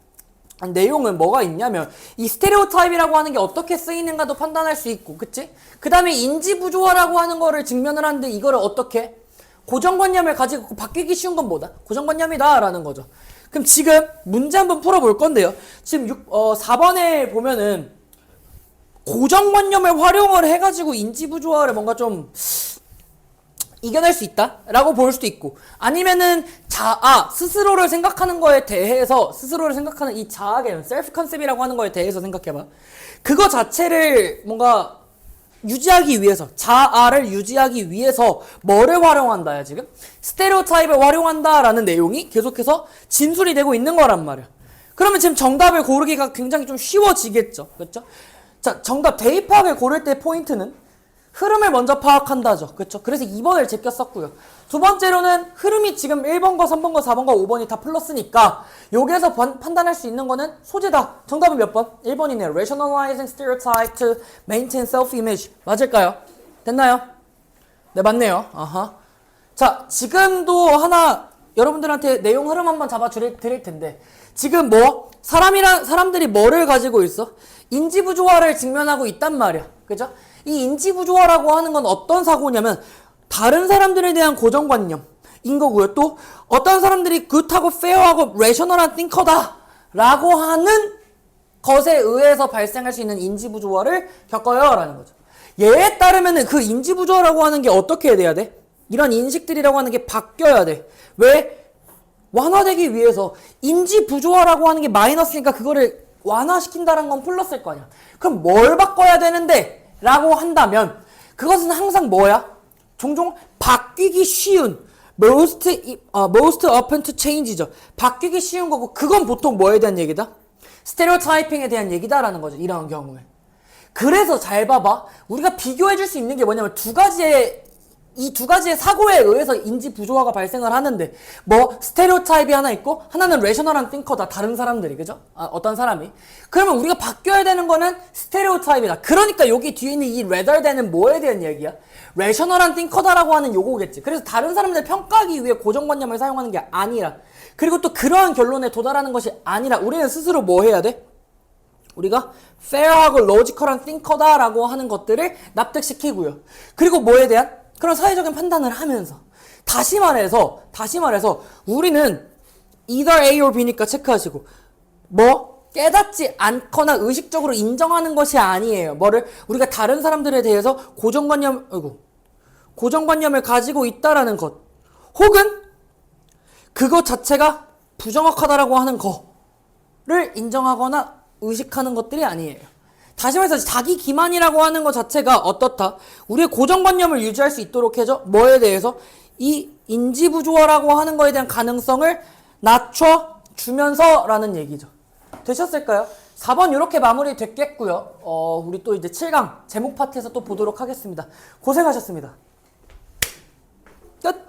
A: 내용은 뭐가 있냐면 이 스테레오타입이라고 하는 게 어떻게 쓰이는가도 판단할 수 있고, 그치? 그 다음에 인지부조화라고 하는 거를 직면을 하는데 이거를 어떻게? 고정관념을 가지고 바뀌기 쉬운 건 뭐다? 고정관념이다 라는 거죠. 그럼 지금 문제 한번 풀어볼 건데요. 지금 4번에 보면은 고정관념을 활용을 해가지고 인지부조화를 뭔가 좀 이겨낼 수 있다? 라고 볼 수도 있고, 아니면은 스스로를 생각하는 거에 대해서, 스스로를 생각하는 이 자아 개념, 셀프 컨셉이라고 하는 거에 대해서 생각해봐. 그거 자체를 뭔가 유지하기 위해서, 자아를 유지하기 위해서 뭐를 활용한다야 지금? 스테레오타입을 활용한다라는 내용이 계속해서 진술이 되고 있는 거란 말이야. 그러면 지금 정답을 고르기가 굉장히 좀 쉬워지겠죠. 그렇죠? 자, 정답 대입학을 고를 때 포인트는 흐름을 먼저 파악한다죠. 그렇죠? 그래서 2번을 제꼈었고요. 두 번째로는 흐름이 지금 1번과 3번과 4번과 5번이 다 플러스니까 여기에서 판단할 수 있는 거는 소재다. 정답은 몇 번? 1번이네요. Rationalizing stereotype to maintain self-image. 맞을까요? 됐나요? 네, 맞네요. 아하. 자, 지금도 하나 여러분들한테 내용 흐름 한번 잡아 드릴 텐데, 지금 뭐 사람들이 뭐를 가지고 있어? 인지부조화를 직면하고 있단 말이야. 그죠? 이 인지부조화라고 하는 건 어떤 사고냐면 다른 사람들에 대한 고정관념인 거고요. 또 어떤 사람들이 굿하고 페어하고 레셔널한 띵커다 라고 하는 것에 의해서 발생할 수 있는 인지부조화를 겪어요 라는 거죠. 얘에 따르면 그 인지부조화라고 하는 게 어떻게 돼야 돼? 이런 인식들이라고 하는 게 바뀌어야 돼. 왜? 완화되기 위해서. 인지부조화라고 하는 게 마이너스니까 그거를 완화시킨다는 건 플러스일 거 아니야. 그럼 뭘 바꿔야 되는데? 라고 한다면 그것은 항상 뭐야? 종종 바뀌기 쉬운 most open to change죠. 바뀌기 쉬운 거고, 그건 보통 뭐에 대한 얘기다? 스테레오타이핑에 대한 얘기다라는 거죠. 이런 경우에. 그래서 잘 봐봐. 우리가 비교해 줄 수 있는 게 뭐냐면 이 두 가지의 사고에 의해서 인지 부조화가 발생을 하는데, 뭐 스테레오타입이 하나 있고 하나는 레셔널한 띵커다. 다른 사람들이, 그죠? 어떤 사람이. 그러면 우리가 바뀌어야 되는 거는 스테레오타입이다. 그러니까 여기 뒤에 있는 이 rather than은 뭐에 대한 얘기야? 레셔널한 띵커다라고 하는 요거겠지. 그래서 다른 사람들 평가하기 위해 고정관념을 사용하는 게 아니라, 그리고 또 그러한 결론에 도달하는 것이 아니라 우리는 스스로 뭐 해야 돼? 우리가 fair하고 logical한 띵커다라고 하는 것들을 납득시키고요. 그리고 뭐에 대한? 그런 사회적인 판단을 하면서, 다시 말해서 우리는 either A or B니까 체크하시고, 뭐 깨닫지 않거나 의식적으로 인정하는 것이 아니에요. 뭐를? 우리가 다른 사람들에 대해서 고정관념을 가지고 있다라는 것, 혹은 그것 자체가 부정확하다라고 하는 거를 인정하거나 의식하는 것들이 아니에요. 다시 말해서 자기 기만이라고 하는 것 자체가 어떻다? 우리의 고정관념을 유지할 수 있도록 해줘. 뭐에 대해서? 이 인지부조화라고 하는 거에 대한 가능성을 낮춰주면서 라는 얘기죠. 되셨을까요? 4번 이렇게 마무리 됐겠고요. 우리 또 이제 7강 제목 파트에서 또 보도록 하겠습니다. 고생하셨습니다. 끝!